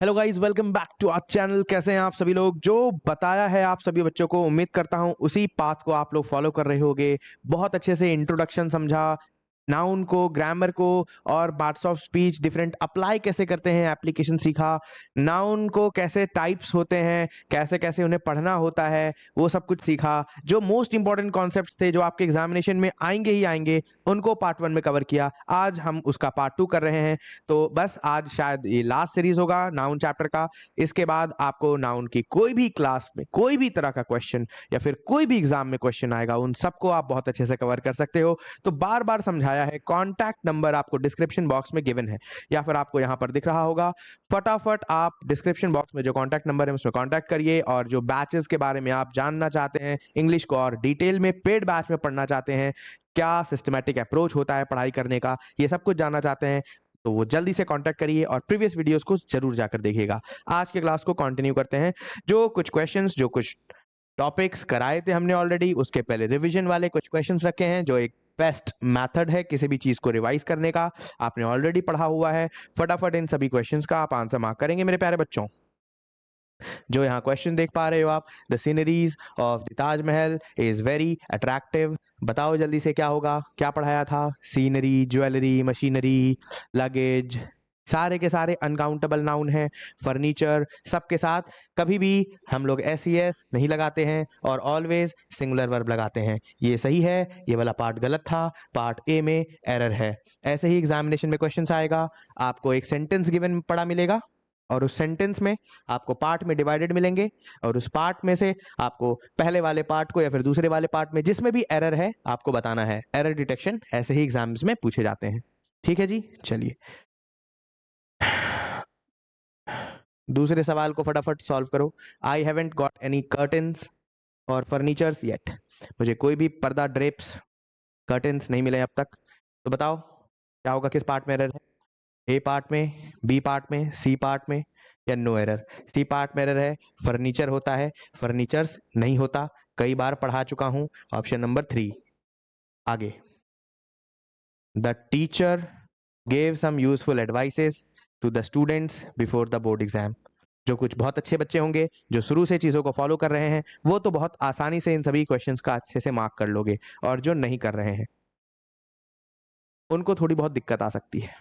Hello guys, welcome back to our channel. कैसे हैं आप सभी लोग? जो बताया है आप सभी बच्चों को, उम्मीद करता हूं उसी पाथ को आप लोग फॉलो कर रहे होंगे। बहुत अच्छे से इंट्रोडक्शन समझा, नाउन को, ग्रामर को और parts of speech different apply कैसे करते हैं, एप्लीकेशन सीखा। नाउन को कैसे टाइप्स होते हैं, कैसे कैसे उन्हें पढ़ना होता है, वो सब कुछ सीखा। जो मोस्ट इंपॉर्टेंट कॉन्सेप्ट्स थे जो आपके एग्जामिनेशन में आएंगे ही आएंगे, उनको पार्ट 1 में कवर किया। आज हम उसका पार्ट 2 कर रहे हैं। तो बस आज शायद ये लास्ट सीरीज होगा नाउन चैप्टर का। इसके बाद आपको नाउन की कोई भी क्लास में कोई भी तरह का क्वेश्चन या फिर कोई भी एग्जाम में क्वेश्चन आएगा, उन सबको आप बहुत अच्छे से कवर कर सकते हो। तो बार बार समझाया है, कॉन्टैक्ट नंबर आपको डिस्क्रिप्शन बॉक्स में गिवन है या फिर आपको यहाँ पर दिख रहा होगा। फटाफट आप डिस्क्रिप्शन बॉक्स में जो कॉन्टैक्ट नंबर है उसमें कॉन्टैक्ट करिए। और जो बैचेस के बारे में आप जानना चाहते हैं, इंग्लिश को और डिटेल में पेड बैच में पढ़ना चाहते हैं, क्या सिस्टमैटिक अप्रोच होता है पढ़ाई करने का, ये सब कुछ जानना चाहते हैं, तो वो जल्दी से कांटेक्ट करिए और प्रीवियस वीडियोस को जरूर जाकर देखिएगा। आज के क्लास को कंटिन्यू करते हैं। जो कुछ क्वेश्चंस, जो कुछ टॉपिक्स कराए थे हमने ऑलरेडी, उसके पहले रिवीजन वाले कुछ क्वेश्चंस रखे हैं, जो एक बेस्ट मेथड है किसी भी चीज को रिवाइज करने का। आपने ऑलरेडी पढ़ा हुआ है। फटाफट इन सभी क्वेश्चंस का आप आंसर मार्क करेंगे मेरे प्यारे बच्चों। जो यहाँ क्वेश्चन देख पा रहे हो आप, the sceneries of the Taj Mahal is very attractive. बताओ जल्दी से क्या होगा, क्या पढ़ाया था? सीनरी, ज्वेलरी, मशीनरी, लगेज, सारे के सारे अनकाउंटेबल नाउन हैं। फर्नीचर, सबके साथ कभी भी हम लोग एस नहीं लगाते हैं और ऑलवेज सिंगुलर वर्ब लगाते हैं। ये सही है, ये वाला पार्ट गलत था, पार्ट ए में एरर है। ऐसे ही एग्जामिनेशन में क्वेश्चन आएगा। आपको एक सेंटेंस गिवन पढ़ा मिलेगा और उस सेंटेंस में आपको पार्ट में डिवाइडेड मिलेंगे, और उस पार्ट में से आपको पहले वाले पार्ट को या फिर दूसरे वाले पार्ट में जिसमें भी एरर है आपको बताना है। एरर डिटेक्शन ऐसे ही एग्जाम्स में पूछे जाते हैं। ठीक है जी, चलिए दूसरे सवाल को फटाफट सॉल्व करो। I haven't got any curtains और फर्नीचर्स येट। मुझे कोई भी पर्दा, ड्रेप्स, कर्टन्स नहीं मिले अब तक। तो बताओ क्या होगा, किस पार्ट में एरर है? ए पार्ट में, बी पार्ट में, सी पार्ट में, या नो एरर? सी पार्ट में एरर है, फर्नीचर होता है, फर्नीचर्स नहीं होता। कई बार पढ़ा चुका हूं। Option number 3। आगे, the teacher gave some useful advices to the students before the board exam. जो कुछ बहुत अच्छे बच्चे होंगे, जो शुरू से चीजों को फॉलो कर रहे हैं, वो तो बहुत आसानी से इन सभी क्वेश्चंस का अच्छे से मार्क कर लोगे, और जो नहीं कर रहे हैं उनको थोड़ी बहुत दिक्कत आ सकती है।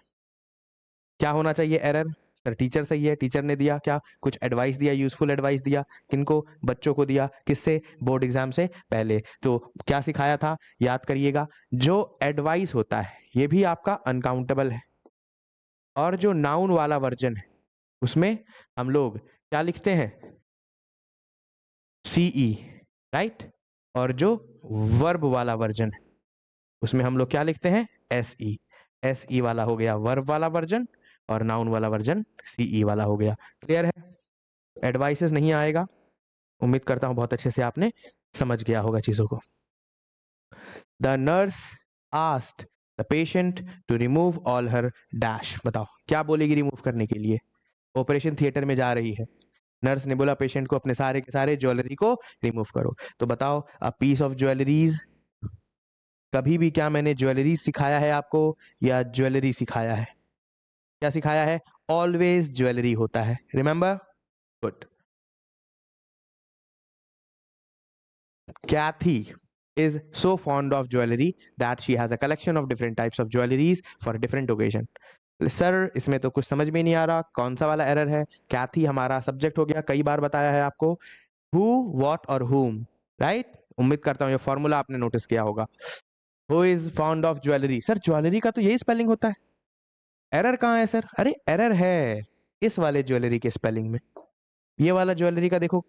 क्या होना चाहिए एरर? सर टीचर सही है, टीचर ने दिया क्या, कुछ एडवाइस दिया, यूजफुल एडवाइस दिया। किनको? बच्चों को दिया। किससे? बोर्ड एग्जाम से पहले। तो क्या सिखाया था, याद करिएगा। जो एडवाइस होता है ये भी आपका अनकाउंटेबल है, और जो नाउन वाला वर्जन है उसमें हम लोग क्या लिखते हैं? C E, right. और जो वर्ब वाला वर्जन है उसमें हम लोग क्या लिखते हैं? एसई। एसई वाला हो गया वर्ब वाला वर्जन, और नाउन वाला वर्जन सीई वाला हो गया। क्लियर है? एडवाइसेस नहीं आएगा। उम्मीद करता हूं बहुत अच्छे से आपने समझ गया होगा चीजों को। The nurse asked the patient to remove all her dash. बताओ क्या बोलेगी रिमूव करने के लिए? ऑपरेशन थिएटर में जा रही है, नर्स ने बोला पेशेंट को अपने सारे के सारे ज्वेलरी को रिमूव करो। तो बताओ, अ पीस ऑफ ज्वेलरीज। कभी भी क्या मैंने ज्वेलरी सिखाया है आपको या ज्वेलरी सिखाया है? क्या सिखाया है? ऑलवेज ज्वेलरी होता है, remember? Good. Kathy is so fond of jewelry that she has a collection of different types of jewelries for different occasion. Sir इसमें तो कुछ समझ में नहीं आ रहा, कौन सा वाला एरर है? कैथी हमारा सब्जेक्ट हो गया, कई बार बताया है आपको। हु, व्हाट और whom, राइट? उम्मीद करता हूँ ये फॉर्मूला आपने नोटिस किया होगा। Who is fond of jewellery, sir jewellery का तो यही स्पेलिंग होता है। एरर कहाँ है सर? अरे एरर है इस वाले ज्वेलरी के स्पेलिंग में, ये वाला ज्वेलरी का देखो।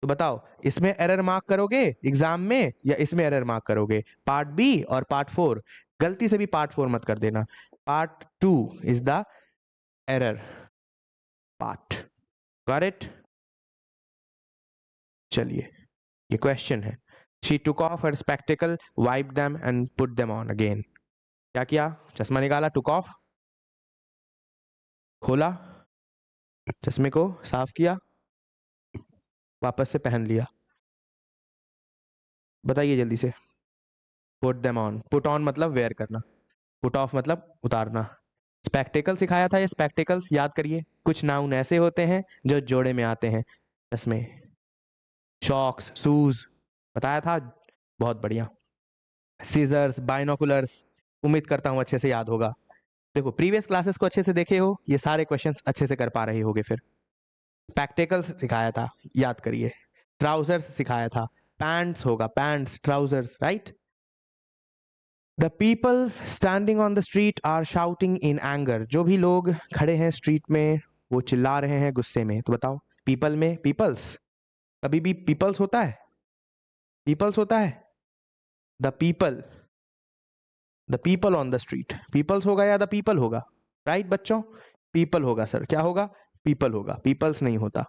तो बताओ इसमें एरर मार्क करोगे एग्जाम में या इसमें एरर मार्क करोगे? पार्ट बी और पार्ट 4। गलती से भी पार्ट 4 मत कर देना। Part 2 is the error part. Got it? चलिए, ये क्वेश्चन है। She took of her spectacled, wipe them and put them on again. क्या किया? चश्मा निकाला, टुक ऑफ, खोला, चश्मे को साफ किया, वापस से पहन लिया। बताइए जल्दी से। Put them on, put on मतलब वेयर करना, पुट ऑफ मतलब उतारना। स्पेक्टेकल सिखाया था, ये स्पेक्टेकल्स याद करिए। कुछ नाउन ऐसे होते हैं जो जोड़े में आते हैं, चश्मे, शॉक्स, शूज, बताया था, बहुत बढ़िया। सीजर्स, बाइनोकुलर्स, उम्मीद करता हूं अच्छे से याद होगा। देखो प्रीवियस क्लासेस को अच्छे से देखे हो, ये सारे क्वेश्चंस अच्छे से कर पा रहे होगे। फिर स्पेक्टेकल्स सिखाया था, याद करिए। ट्राउजर्स सिखाया था, पैंट्स होगा, pants, trousers, right. The peoples standing on the street are shouting in anger, जो भी लोग खड़े हैं स्ट्रीट में वो चिल्ला रहे हैं गुस्से में। तो बताओ, पीपल में पीपल्स, कभी भी पीपल्स होता है? पीपल्स होता है? The people, the people on the street, peoples होगा या द पीपल होगा? राइट बच्चों, पीपल होगा सर। क्या होगा? पीपल होगा, पीपल्स नहीं होता।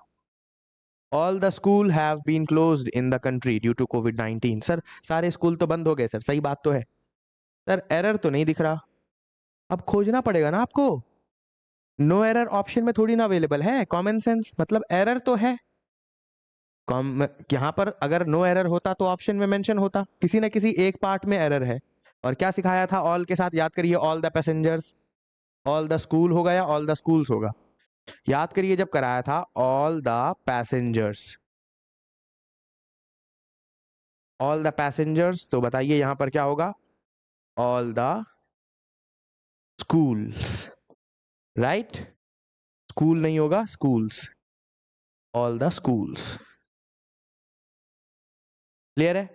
All the school have been closed in the country due to कोविड-19, सर सारे स्कूल तो बंद हो गए सर, सही बात तो है। सर एरर तो नहीं दिख रहा, अब खोजना पड़ेगा ना आपको। नो एरर ऑप्शन में थोड़ी ना अवेलेबल है, कॉमन सेंस, मतलब एरर तो है। यहाँ पर अगर नो एरर होता तो ऑप्शन में मेंशन होता, किसी ना किसी एक पार्ट में एरर है। और क्या सिखाया था ऑल के साथ? याद करिए, all the passengers, all the school होगा या ऑल द स्कूल्स होगा? याद करिए जब कराया था, all the passengers, all the passengers, तो बताइए यहां पर क्या होगा? All the schools, right. School नहीं होगा, schools, all the schools. Clear है?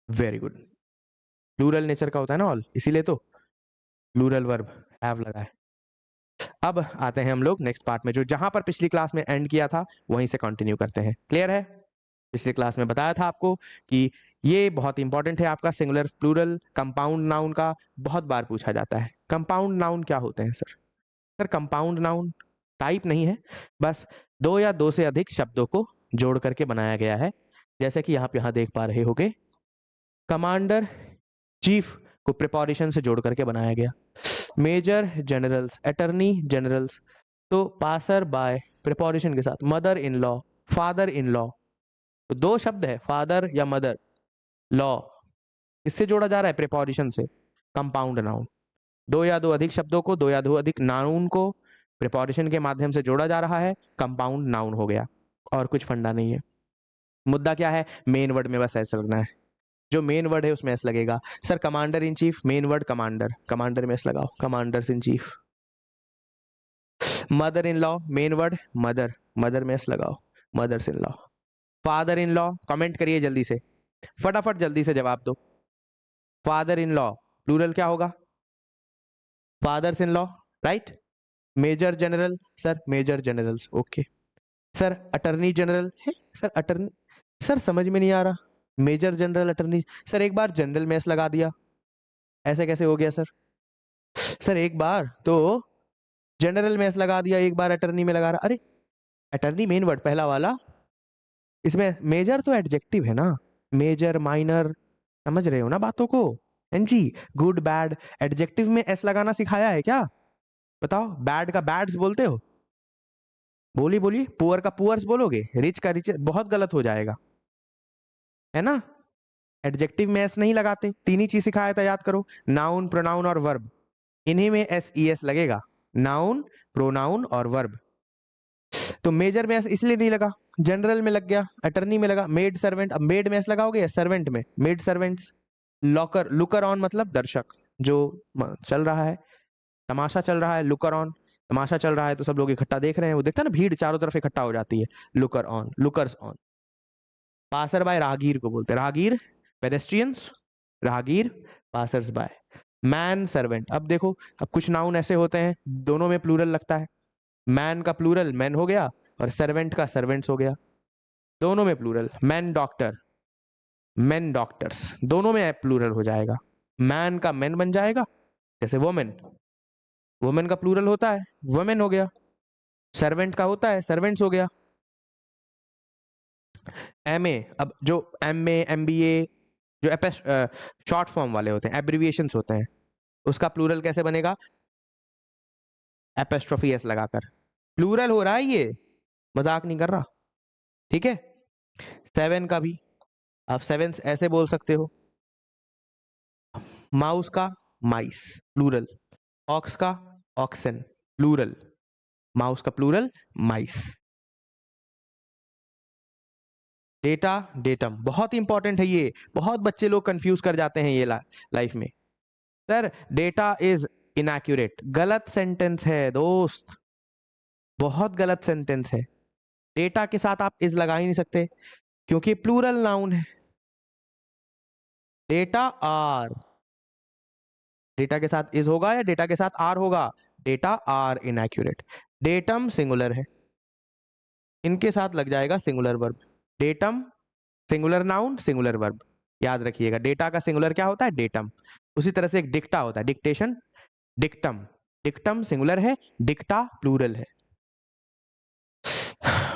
Very good. प्लूरल नेचर का होता है ना ऑल, इसीलिए तो प्लूरल वर्ब हैव लगा है। अब आते हैं हम लोग नेक्स्ट पार्ट में, जो जहां पर पिछली क्लास में एंड किया था वहीं से कंटिन्यू करते हैं। क्लियर है? पिछली क्लास में बताया था आपको कि ये बहुत इंपॉर्टेंट है आपका सिंगुलर प्लूरल कंपाउंड नाउन का, बहुत बार पूछा जाता है। कंपाउंड नाउन क्या होते हैं sir? Sir compound noun type नहीं है, बस दो या दो से अधिक शब्दों को जोड़ करके बनाया गया है। जैसे कि आप यहाँ देख पा रहे होगे, कमांडर चीफ को प्रिपोजिशन से जोड़ करके बनाया गया। मेजर जनरल्स, अटर्नी जनरल्स, तो पासर बाय प्रिपोजिशन के साथ। Mother in law, father in law, तो दो शब्द है, फादर या मदर, लॉ, इससे जोड़ा जा रहा है प्रिपोजिशन से, कंपाउंड नाउन। दो या दो अधिक शब्दों को, दो या दो अधिक नाउन को प्रिपोजिशन के माध्यम से जोड़ा जा रहा है, कंपाउंड नाउन हो गया। और कुछ फंडा नहीं है। मुद्दा क्या है? मेन वर्ड में बस ऐसा लगना है, जो मेन वर्ड है उसमें एस लगेगा। Sir commander in chief, main word commander, commander में एस लगाओ, commanders in chief. Mother in law, main word mother, mother में एस लगाओ, mother's in law. Father in law, comment करिए जल्दी से, फटाफट जल्दी से जवाब दो। फादर इन लॉ प्लूरल क्या होगा? Fathers in law, right. Major general, sir major generals, okay. Sir attorney general है, सर अटर्नी, सर समझ में नहीं आ रहा, मेजर जनरल अटर्नी, सर एक बार जनरल में एस लगा दिया, ऐसे कैसे हो गया सर? सर एक बार तो जनरल में एस लगा दिया, एक बार अटर्नी में लगा रहा, अरे अटर्नी मेन वर्ड पहला वाला, इसमें मेजर तो एडजेक्टिव है ना, मेजर माइनर, समझ रहे हो ना बातों को? जी, गुड बैड, एडजेक्टिव में एस लगाना सिखाया है क्या? बताओ, बैड का बैड्स बोलते हो? बोलिए बोलिए, पुअर का पुअर्स बोलोगे, रिच का रिच, बहुत गलत हो जाएगा, है ना। एडजेक्टिव में एस नहीं लगाते, तीन ही चीज सिखाया था, याद करो, नाउन, प्रोनाउन और वर्ब, इन्हीं में एस ई एस लगेगा, नाउन, प्रोनाउन और वर्ब। तो मेजर में एस इसलिए नहीं लगा, जनरल में लग गया, अटर्नी में लगा, मेड सर्वेंट, अब मेड में एस लगाओगे या सर्वेंट में? Made servants. Locker, looker on मतलब दर्शक, जो चल रहा है, तमाशा चल रहा है, लुकर ऑन, तमाशा चल रहा है तो सब लोग इकट्ठा देख रहे हैं, वो देखता है ना, भीड़ चारों तरफ इकट्ठा हो जाती है, looker on, lookers on. Passer by राहगीर को बोलते हैं, राहगीर पेडेस्ट्रियंस, राहगीर पासर्स बाय। मैन सर्वेंट, अब देखो, अब कुछ नाउन ऐसे होते हैं दोनों में प्लूरल लगता है, मैन का प्लूरल मैन हो गया और सर्वेंट का सर्वेंट्स हो गया, दोनों में plural. Man doctor, man doctors, दोनों में प्लूरल हो जाएगा, मैन का मैन बन जाएगा, जैसे वोमेन, वोमेन का प्लूरल होता है वोमेन हो गया, सर्वेंट का होता है सर्वेंट्स हो गया। एमए, अब जो एमए एमबीए जो शॉर्ट फॉर्म वाले होते हैं, एब्रिविएशंस होते हैं, उसका प्लूरल कैसे बनेगा? एपोस्ट्रोफी एस लगाकर, प्लूरल हो रहा है ये, मजाक नहीं कर रहा, ठीक है। सेवन का भी आप सेवेंस ऐसे बोल सकते हो, माउस का माइस प्लूरल, ऑक्स का ऑक्सन प्लूरल, माउस का प्लूरल माइस। डेटा डेटम बहुत इंपॉर्टेंट है, ये बहुत बच्चे लोग कंफ्यूज कर जाते हैं ये लाइफ में। सर डेटा इज इनएक्यूरेट, गलत सेंटेंस है दोस्त, बहुत गलत सेंटेंस है। डेटा के साथ आप इज लगा ही नहीं सकते क्योंकि प्लूरल नाउन है। डेटा आर, डेटा के साथ इज होगा या डेटा के साथ आर होगा? Data are inaccurate. Datum singular है, इनके साथ लग जाएगा singular verb. Datum singular noun singular verb, याद रखिएगा। डेटा का सिंगुलर क्या होता है? डेटम। उसी तरह से एक डिक्टा होता है, डिक्टेशन, डिक्टम। डिक्टम सिंगुलर है, डिक्टा प्लूरल है।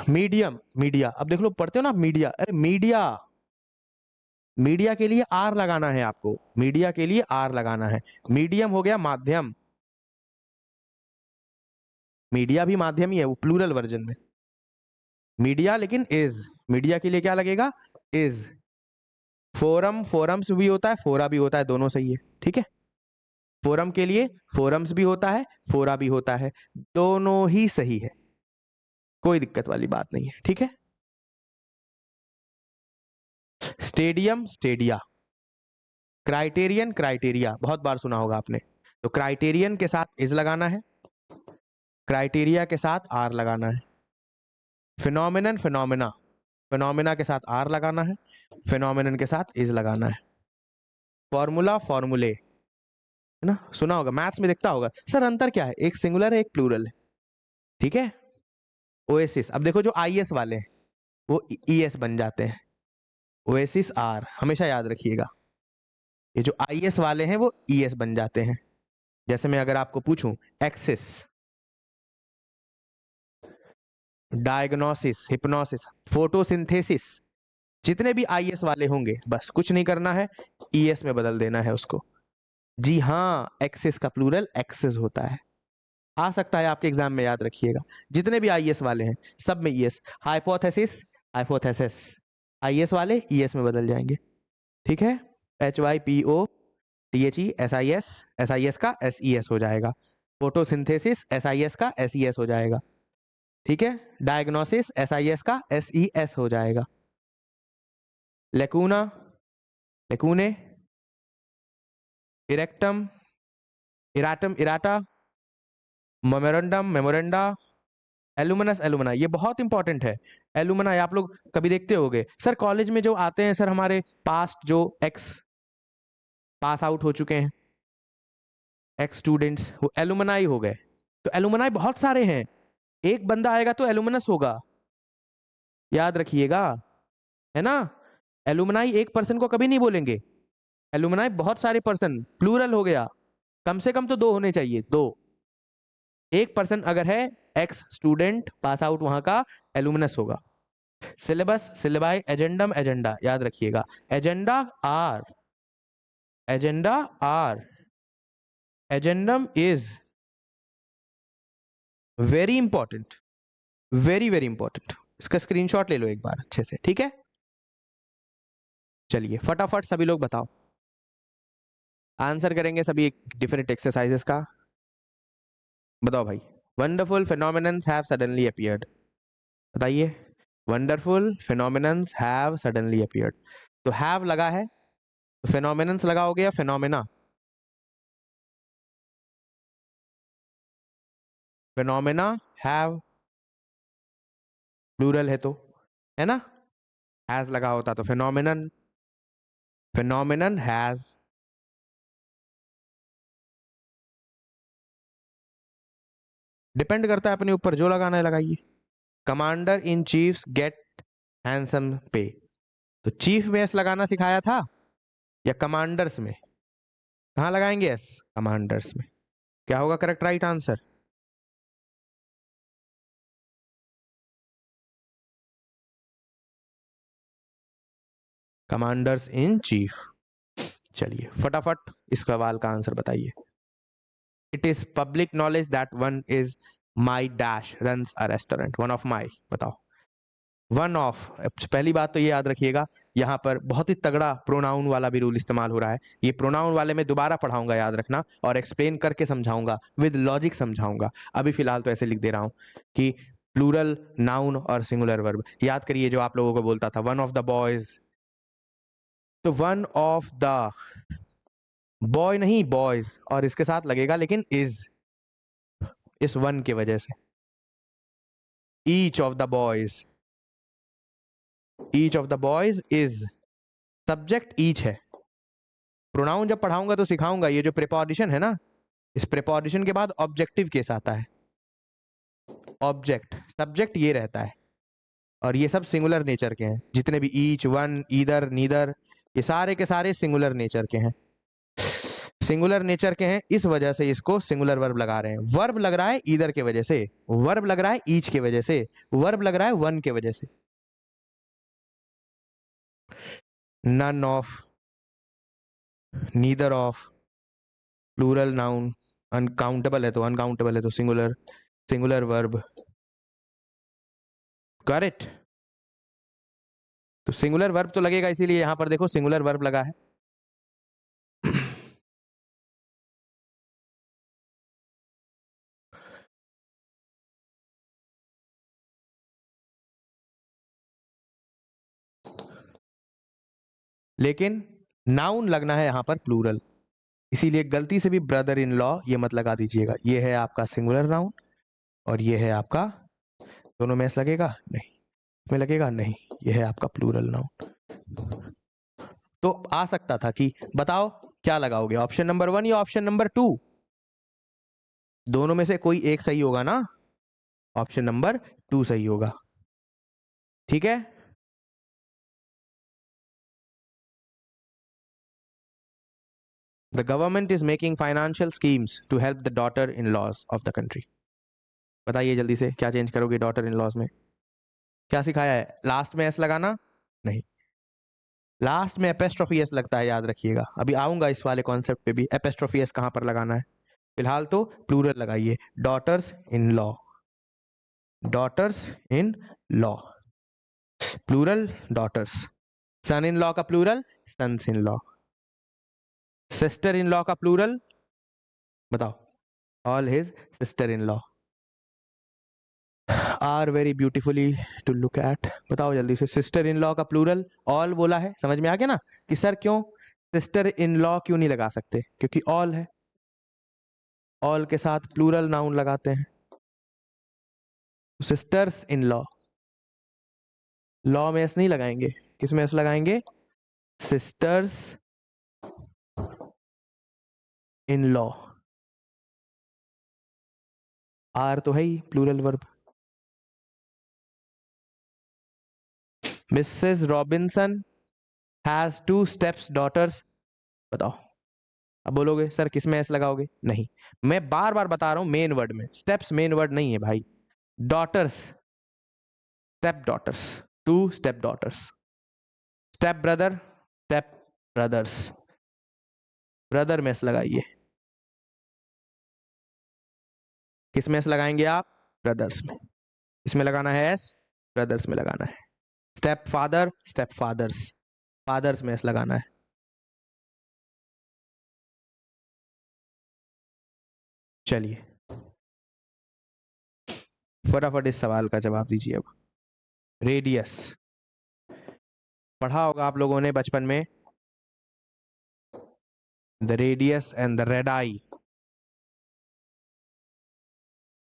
मीडियम, मीडिया, अब देख लो पढ़ते हो ना मीडिया, अरे मीडिया, मीडिया के लिए आर लगाना है आपको, मीडिया के लिए आर लगाना है। मीडियम हो गया माध्यम, मीडिया भी माध्यम ही है, वो प्लूरल वर्जन में मीडिया, लेकिन इज, मीडिया के लिए क्या लगेगा? इज। फोरम, फोरम्स भी होता है, फोरा भी होता है, दोनों सही है, ठीक है। फोरम के लिए फोरम्स भी होता है, फोरा भी होता है, दोनों ही सही है, कोई दिक्कत वाली बात नहीं है, ठीक है। स्टेडियम स्टेडिया, क्राइटेरियन क्राइटेरिया, बहुत बार सुना होगा आपने। तो क्राइटेरियन के साथ इज लगाना है, क्राइटेरिया के साथ आर लगाना है। फिनोमिनन फिनोमिना, फिनोमिना के साथ आर लगाना है, फिनोमिनन के साथ इज लगाना है। फॉर्मूला फॉर्मूले, है ना, सुना होगा, मैथ्स में देखता होगा। सर अंतर क्या है? एक सिंगुलर है, एक प्लूरल है, ठीक है। ओएसिस, अब देखो जो आईएस वाले हैं वो ईएस बन जाते हैं, ओएसिस आर, हमेशा याद रखिएगा। ये जो आईएस वाले हैं वो ईएस बन जाते हैं। जैसे मैं अगर आपको पूछूं एक्सिस, डायग्नोसिस, हिप्नोसिस, फोटोसिंथेसिस, जितने भी आईएस वाले होंगे बस कुछ नहीं करना है, ईएस में बदल देना है उसको। जी हाँ, एक्सिस का प्लूरल एक्सिस होता है, आ सकता है आपके एग्जाम में, याद रखिएगा। जितने भी आईएस वाले हैं सब में ईएस। हाइपोथेसिस, हाइपोथेसिस, आईएस वाले ईएस में बदल जाएंगे, ठीक है। HYPOTHE, एस आई एस का SES हो जाएगा। फोटोसिंथेसिस SIS का SES हो जाएगा, ठीक है। डायग्नोसिस SIS का SES हो जाएगा। Lacuna, lacunae, erratum, erratum, errata, memorandum, memoranda, alumnus, alumna, ये बहुत इंपॉर्टेंट है। एलुमना आप लोग कभी देखते होगे सर, कॉलेज में जो आते हैं सर, हमारे पास्ट जो एक्स पास आउट हो चुके हैं, एक्स स्टूडेंट्स, वो एलुमनाई हो गए। तो एलुमनाई बहुत सारे हैं, एक बंदा आएगा तो एलुमनस होगा, याद रखिएगा, है ना। एलुमनाई एक पर्सन को कभी नहीं बोलेंगे, एलुमनाई बहुत सारे पर्सन, प्लूरल हो गया, कम से कम तो दो होने चाहिए, दो। एक पर्सन अगर है, एक्स स्टूडेंट पास आउट वहां का, एलुमनस होगा। सिलेबस, सिलेबाई, एजेंडम, एजेंडा, याद रखिएगा। Agenda are, agenda are, agendum is very important, very very important. इसका स्क्रीनशॉट ले लो एक बार अच्छे से, ठीक है। चलिए फटाफट सभी लोग बताओ, आंसर करेंगे सभी डिफरेंट एक्सरसाइजेस का। बताओ भाई। Wonderful phenomenons have suddenly appeared, बताइए। Wonderful phenomenons have suddenly appeared, तो हैव लगा है तो फिनोमिनन्स लगाओगे या फिनोमिना? फिनोमिना हैव, प्लूरल है तो, है ना। हैज लगा होता तो फिनोमिनन, फिनोमिनन हैज। डिपेंड करता है अपने ऊपर, जो लगाना है लगाइए। Commander in chiefs get handsome pay, तो चीफ में एस लगाना सिखाया था या कमांडर्स में? कहां लगाएंगे एस? कमांडर्स में। क्या होगा correct right answer? Commanders in chief. चलिए फटाफट इस सवाल का आंसर बताइए। It is public knowledge that one is my dash runs a restaurant, one of my, बताओ। वन ऑफ, पहली बात तो ये याद रखिएगा, यहाँ पर बहुत ही तगड़ा प्रोनाउन वाला भी रूल इस्तेमाल हो रहा है। ये प्रोनाउन वाले में दोबारा पढ़ाऊंगा, याद रखना, और एक्सप्लेन करके समझाऊंगा, विद लॉजिक समझाऊंगा। अभी फिलहाल तो ऐसे लिख दे रहा हूं कि प्लूरल नाउन और सिंगुलर वर्ब। याद करिए जो आप लोगों को बोलता था, वन ऑफ द बॉयज, तो वन ऑफ द बॉय नहीं बॉयज, और इसके साथ लगेगा लेकिन इज, इस वन के वजह से। Each of the boys, each of the boys is, subject each है। प्रोनाउन जब पढ़ाऊंगा तो सिखाऊंगा, ये जो प्रिपोजिशन है ना, इस प्रिपोजिशन के बाद ऑब्जेक्टिव केस आता है। ऑब्जेक्ट, सब्जेक्ट ये रहता है, और ये सब सिंगुलर नेचर के हैं, जितने भी ईच, वन, ईदर, नीदर, ये सारे के सारे सिंगुलर नेचर के हैं। सिंगुलर नेचर के हैं, इस वजह से इसको सिंगुलर वर्ब लगा रहे हैं। वर्ब लग रहा है ईदर के वजह से, वर्ब लग रहा है ईच के वजह से, वर्ब लग रहा है वन के वजह से। None of, neither of, plural noun, uncountable है तो अनकाउंटेबल है तो सिंगुलर, सिंगुलर वर्ब, करेक्ट। तो सिंगुलर वर्ब तो लगेगा, इसीलिए यहां पर देखो सिंगुलर वर्ब लगा है। लेकिन नाउन लगना है यहां पर प्लूरल, इसीलिए गलती से भी ब्रदर इन लॉ ये मत लगा दीजिएगा। ये है आपका सिंगुलर नाउन और ये है आपका, दोनों में एस लगेगा नहीं, में लगेगा नहीं, ये है आपका प्लूरल नाउन। तो आ सकता था कि बताओ क्या लगाओगे, ऑप्शन नंबर 1 या ऑप्शन नंबर 2, दोनों में से कोई एक सही होगा ना, ऑप्शन नंबर 2 सही होगा। ठीक है, the government is making financial schemes to help the daughter in laws of the country. बताइए जल्दी से क्या चेंज करोगे डॉटर इन लॉज में, क्या सिखाया है, लास्ट में एस लगाना नहीं, लास्ट में एपेस्ट्रोफी एस लगता है, याद रखिएगा। अभी आऊंगा इस वाले कॉन्सेप्ट पे भी, एपेस्ट्रोफी एस कहां पर लगाना है। फिलहाल तो प्लूरल लगाइए, daughters in law, daughters in law, plural daughters. Son in law का plural sons in law, sister in law का प्लूरल बताओ, all his sister in law are very beautifully to look at. बताओ जल्दी से, sister in law का plural all बोला है, समझ में आ गया ना कि सर क्यों सिस्टर इन लॉ क्यों नहीं लगा सकते, क्योंकि ऑल है, ऑल के साथ प्लूरल नाउन लगाते हैं। सिस्टर्स इन लॉ, लॉ में एस नहीं लगाएंगे, किस में एस लगाएंगे, सिस्टर्स इन लॉ, आर तो है ही plural verb. Mrs Robinson has 2 steps daughters, बताओ। अब बोलोगे सर किस में एस लगाओगे, नहीं, मैं बार बार बता रहा हूं मेन वर्ड में, स्टेप्स मेन वर्ड नहीं है भाई, daughters, step daughters, 2 step daughters, step brother, step brothers, brother में एस लगाइए, किस में एस लगाएंगे आप, ब्रदर्स में, इसमें लगाना है एस, ब्रदर्स में लगाना है। Step father, step fathers, fathers में एस लगाना है। चलिए फटाफट इस सवाल का जवाब दीजिए अब। रेडियस पढ़ा होगा आप लोगों ने बचपन में, the radius and the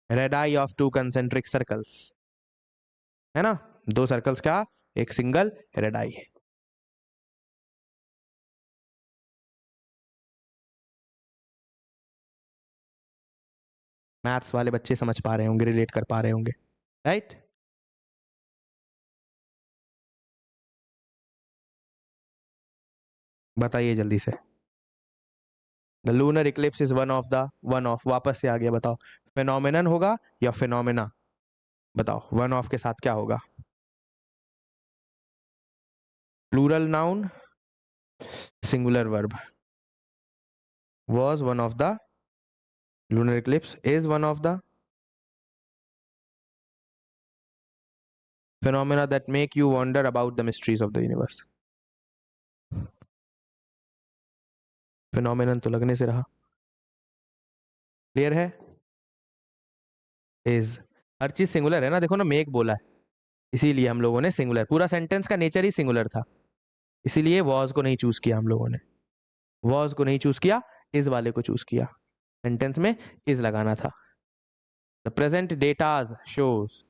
red I of 2 concentric circles, है ना, 2 सर्कल्स का एक सिंगल रेड आई है। मैथ्स वाले बच्चे समझ पा रहे होंगे, रिलेट कर पा रहे होंगे, राइट। बताइए जल्दी से, the lunar Eclipse is one of वापस से आ गया, बताओ फेनोमेनन होगा या फेनोमेना, बताओ वन ऑफ के साथ क्या होगा, plural noun, singular verb, was one of the lunar eclipse, is one of the, phenomena that make you wonder about the mysteries of the universe. phenomenon तो लगने से रहा, क्लियर है? इज, हर चीज सिंगुलर है ना, देखो ना मेक बोला है, इसीलिए हम लोगों ने सिंगुलर, पूरा सेंटेंस का नेचर ही सिंगुलर था, इसीलिए वॉज को नहीं चूज किया हम लोगों ने, वॉज को नहीं चूज किया, इज वाले को चूज किया, सेंटेंस में इज लगाना था। द प्रेजेंट डेटाज शोज,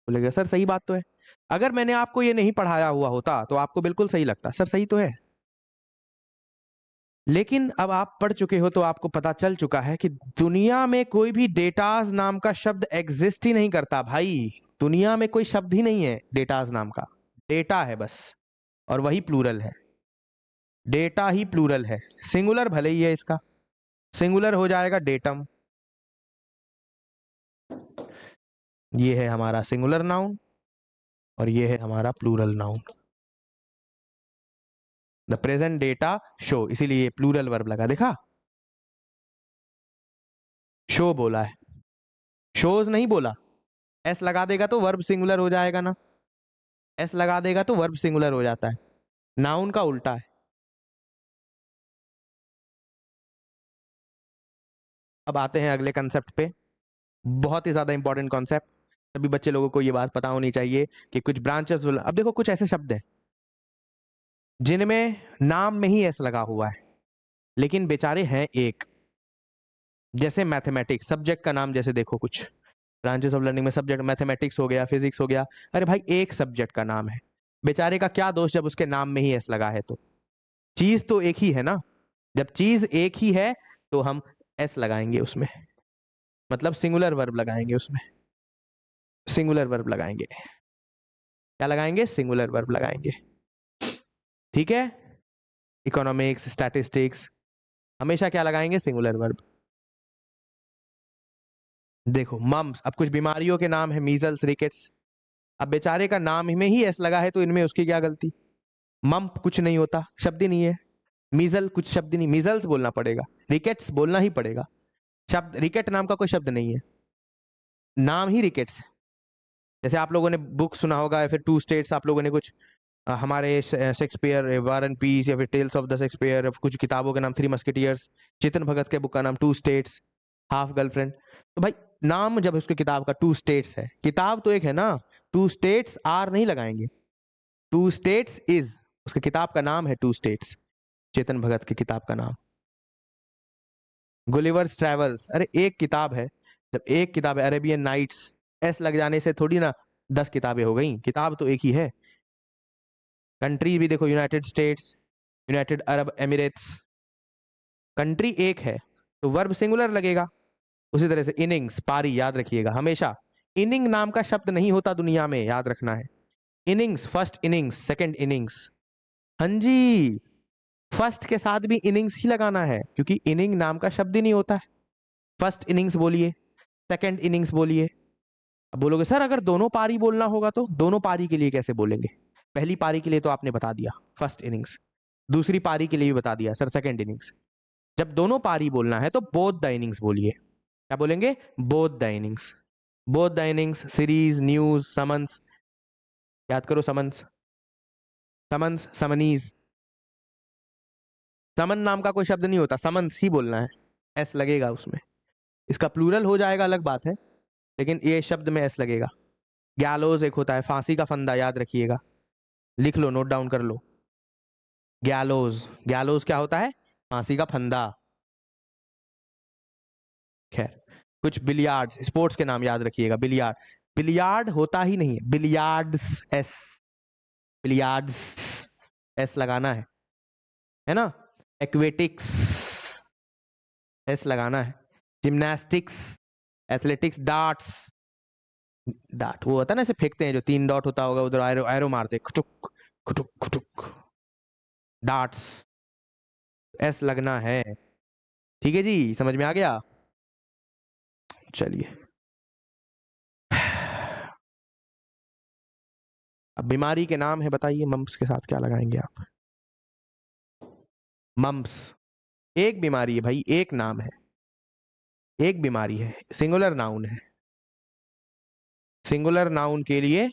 बोलेगा सर सही बात तो है, अगर मैंने आपको ये नहीं पढ़ाया हुआ होता तो आपको बिल्कुल सही लगता, सर सही तो है, लेकिन अब आप पढ़ चुके हो तो आपको पता चल चुका है कि दुनिया में कोई भी डेटाज नाम का शब्द एग्जिस्ट ही नहीं करता भाई, दुनिया में कोई शब्द ही नहीं है डेटाज नाम का, डेटा है बस, और वही प्लूरल है, डेटा ही प्लूरल है, सिंगुलर भले ही है इसका, सिंगुलर हो जाएगा डेटम, ये है हमारा सिंगुलर नाउन और ये है हमारा plural noun. The present data show, इसीलिए प्लूरल वर्ब लगा, देखा, शो बोला है, शोज नहीं बोला, एस लगा देगा तो वर्ब सिंगुलर हो जाएगा ना, एस लगा देगा तो वर्ब सिंगुलर हो जाता है, नाउन का उल्टा है। अब आते हैं अगले कंसेप्ट पे, बहुत ही ज्यादा इंपॉर्टेंट कॉन्सेप्ट, सभी बच्चे लोगों को ये बात पता होनी चाहिए कि कुछ ब्रांचेस, अब देखो कुछ ऐसे शब्द हैं जिनमें नाम में ही एस लगा हुआ है लेकिन बेचारे हैं एक, जैसे मैथमेटिक्स, सब्जेक्ट का नाम, जैसे देखो कुछ ब्रांचेस ऑफ लर्निंग में सब्जेक्ट, मैथमेटिक्स हो गया, फिजिक्स हो गया, अरे भाई एक सब्जेक्ट का नाम है, बेचारे का क्या दोष जब उसके नाम में ही एस लगा है, तो चीज तो एक ही है ना, जब चीज एक ही है तो हम एस लगाएंगे उसमें, मतलब सिंगुलर वर्ब लगाएंगे उसमें, सिंगुलर वर्ब लगाएंगे, क्या लगाएंगे, सिंगुलर वर्ब लगाएंगे, ठीक है? इकोनॉमिक्स, स्टैटिस्टिक्स, हमेशा क्या लगाएंगे, सिंगुलर वर्ब। देखो मम्स, अब कुछ बीमारियों के नाम है, मीजल्स, रिकेट्स, अब बेचारे का नाम में ही एस लगा है तो इनमें उसकी क्या गलती, मम्प कुछ नहीं होता, शब्द ही नहीं है, मीजल कुछ शब्द नहीं, मीजल्स बोलना पड़ेगा, रिकेट्स बोलना ही पड़ेगा, शब्द रिकेट नाम का कोई शब्द नहीं है, नाम ही रिकेट्स है। जैसे आप लोगों ने बुक सुना होगा या फिर टू स्टेट्स, आप लोगों ने कुछ हमारे शेक्सपियर, वार एंड पीस, या फिर टेल्स ऑफ द शेक्सपियर, कुछ किताबों के नाम, थ्री मस्केटियर्स, चेतन भगत के बुक का नाम टू स्टेट्स, हाफ गर्लफ्रेंड, तो भाई नाम जब उसके किताब का टू स्टेट्स है, किताब तो एक है ना, टू स्टेट्स आर नहीं लगाएंगे, टू स्टेट्स इज, उसके किताब का नाम है टू स्टेट्स, चेतन भगत की किताब का नाम। गुलिवर्स ट्रेवल्स, अरे एक किताब है, जब एक किताब है, अरेबियन नाइट्स, एस लग जाने से थोड़ी ना 10 किताबें हो गई, किताब तो एक ही है। कंट्री भी देखो, United states, United Arab Emirates, country एक है तो वर्ब सिंगुलर लगेगा। उसी तरह से इनिंग्स, पारी, याद रखिएगा हमेशा, इनिंग नाम का शब्द नहीं होता दुनिया में, याद रखना है, innings, first innings, second innings, हाँ जी, फर्स्ट के साथ भी इनिंग्स ही लगाना है क्योंकि इनिंग नाम का शब्द ही नहीं होता है, फर्स्ट इनिंग्स बोलिए, सेकंड इनिंग्स बोलिए। अब बोलोगे सर अगर दोनों पारी बोलना होगा तो दोनों पारी के लिए कैसे बोलेंगे, पहली पारी के लिए तो आपने बता दिया फर्स्ट इनिंग्स, दूसरी पारी के लिए भी बता दिया सर सेकंड इनिंग्स, जब दोनों पारी बोलना है तो बोथ द इनिंग्स बोलिए, क्या बोलेंगे, both the innings, both the innings, series, news, summons, याद करो समन्स, समन्स, समनीज, समन नाम का कोई शब्द नहीं होता, समन्स ही बोलना है, एस लगेगा उसमें, इसका प्लूरल हो जाएगा अलग बात है, लेकिन ये शब्द में एस लगेगा। गैलोज एक होता है, फांसी का फंदा, याद रखिएगा, लिख लो, नोट डाउन कर लो, गैलोज, गैलोज क्या होता है, फांसी का फंदा। खैर, कुछ बिलियार्ड्स, स्पोर्ट्स के नाम याद रखिएगा, बिलियार्ड, बिलियार्ड होता ही नहीं है, बिलियार्ड्स, एस, बिलियार्ड्स, एस लगाना है ना, एक्वेटिक्स, एस लगाना है, जिम्नास्टिक्स, एथलेटिक्स, डार्ट्स, डार्ट वो होता है ना, ऐसे फेंकते हैं जो 3 डॉट होता होगा, उधर एरो, एरो मारते, खुटुक खुटुक खुटुक, डार्ट्स, एस लगना है, ठीक है जी, समझ में आ गया? चलिए, अब बीमारी के नाम है, बताइए मम्प्स के साथ क्या लगाएंगे आप, मम्प्स एक बीमारी है भाई, एक नाम है, एक बीमारी है, सिंगुलर नाउन है, सिंगुलर नाउन के लिए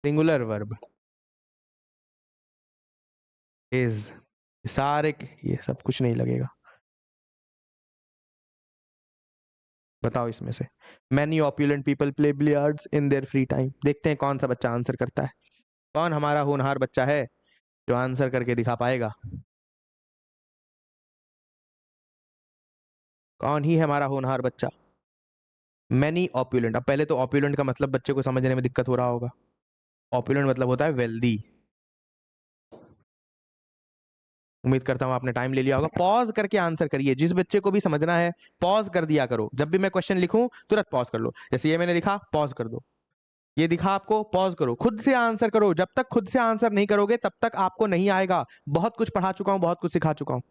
सिंगुलर वर्ब, इज, सारे ये सब कुछ नहीं लगेगा। बताओ इसमें से। Many opulent people play billiards in their free time. देखते हैं कौन सा बच्चा आंसर करता है, कौन हमारा होनहार बच्चा है जो आंसर करके दिखा पाएगा। कौन ही है हमारा होनहार बच्चा। मैनी ऑप्यूलेंट, अब पहले तो ऑप्यूलेंट का मतलब बच्चे को समझने में दिक्कत हो रहा होगा। ऑप्यूलेंट मतलब होता है वेल्दी। उम्मीद करता हूं आपने टाइम ले लिया होगा। पॉज करके आंसर करिए, जिस बच्चे को भी समझना है पॉज कर दिया करो। जब भी मैं क्वेश्चन लिखूं तुरंत पॉज कर लो। जैसे ये मैंने लिखा, पॉज कर दो। ये दिखा आपको, पॉज करो, खुद से आंसर करो। जब तक खुद से आंसर नहीं करोगे तब तक आपको नहीं आएगा। बहुत कुछ पढ़ा चुका हूं, बहुत कुछ सिखा चुका हूं।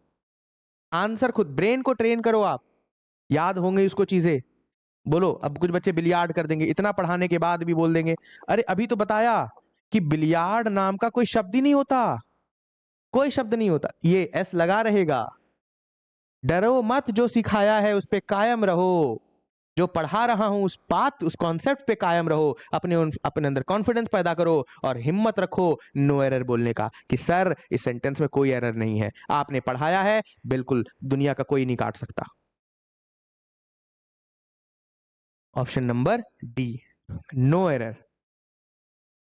आंसर खुद, ब्रेन को ट्रेन करो आप, याद होंगे उसको चीजें। बोलो, अब कुछ बच्चे बिलियार्ड कर देंगे, इतना पढ़ाने के बाद भी बोल देंगे अरे अभी तो बताया कि बिलियार्ड नाम का कोई शब्द ही नहीं होता, कोई शब्द नहीं होता। ये एस लगा रहेगा। डरो मत, जो सिखाया है उस पे कायम रहो। जो पढ़ा रहा हूं उस बात, उस कॉन्सेप्ट पे कायम रहो। अपने अंदर कॉन्फिडेंस पैदा करो और हिम्मत रखो नो एरर बोलने का, कि सर इस सेंटेंस में कोई एरर नहीं है, आपने पढ़ाया है, बिल्कुल दुनिया का कोई नहीं काट सकता। Option number D, no error.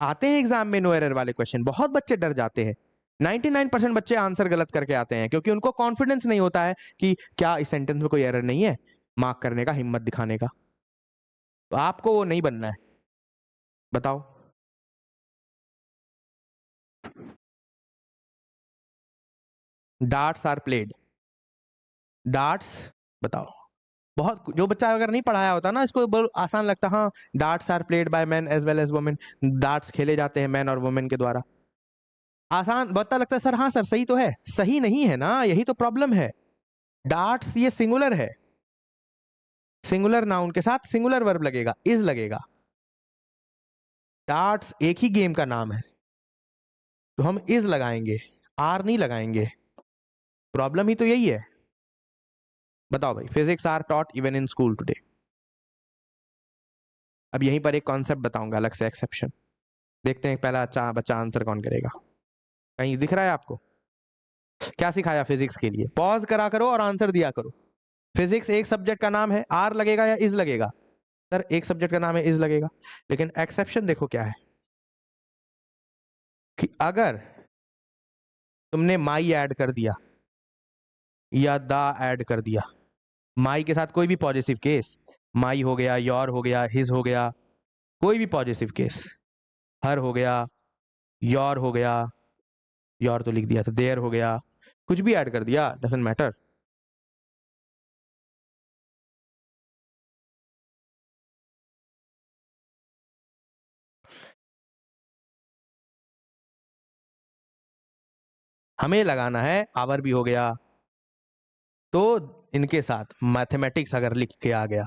आते हैं एग्जाम में नो एरर वाले क्वेश्चन, बहुत बच्चे डर जाते हैं। 99% बच्चे आंसर गलत करके आते हैं क्योंकि उनको कॉन्फिडेंस नहीं होता है कि क्या इस सेंटेंस में कोई एरर नहीं है, मार्क करने का, हिम्मत दिखाने का। तो आपको वो नहीं बनना है। बताओ। डार्ट्स आर प्लेड, डार्ट्स, बताओ। बहुत, जो बच्चा अगर नहीं पढ़ाया होता ना, इसको बहुत आसान लगता, हाँ darts are played by man as well as women, darts खेले जाते हैं मैन और वुमेन के द्वारा। आसान बता लगता है सर, हाँ सर सही तो है, सही नहीं है ना, यही तो प्रॉब्लम है। डार्ट्स ये सिंगुलर है, सिंगुलर नाउन के साथ सिंगुलर वर्ब लगेगा, इज लगेगा। डार्ट्स एक ही गेम का नाम है, तो हम इज लगाएंगे, आर नहीं लगाएंगे। प्रॉब्लम ही तो यही है। बताओ भाई, physics are taught even in school today. अब यहीं पर एक कॉन्सेप्ट बताऊंगा अलग से, एक्सेप्शन। देखते हैं पहला अच्छा बच्चा आंसर कौन करेगा। कहीं दिख रहा है आपको क्या सिखाया फिजिक्स के लिए? पॉज करा करो और आंसर दिया करो। फिजिक्स एक सब्जेक्ट का नाम है, आर लगेगा या इज लगेगा? सर एक सब्जेक्ट का नाम है, इज लगेगा। लेकिन एक्सेप्शन देखो क्या है, कि अगर तुमने माई ऐड कर दिया या द ऐड कर दिया, माई के साथ कोई भी पॉजिटिव केस, माई हो गया, योर हो गया, हिज हो गया, कोई भी पॉजिटिव केस, हर हो गया, योर हो गया, योर तो लिख दिया था, देयर हो गया, कुछ भी ऐड कर दिया, डजंट मैटर। हमें लगाना है आवर भी हो गया, तो इनके साथ मैथमेटिक्स अगर लिख के आ गया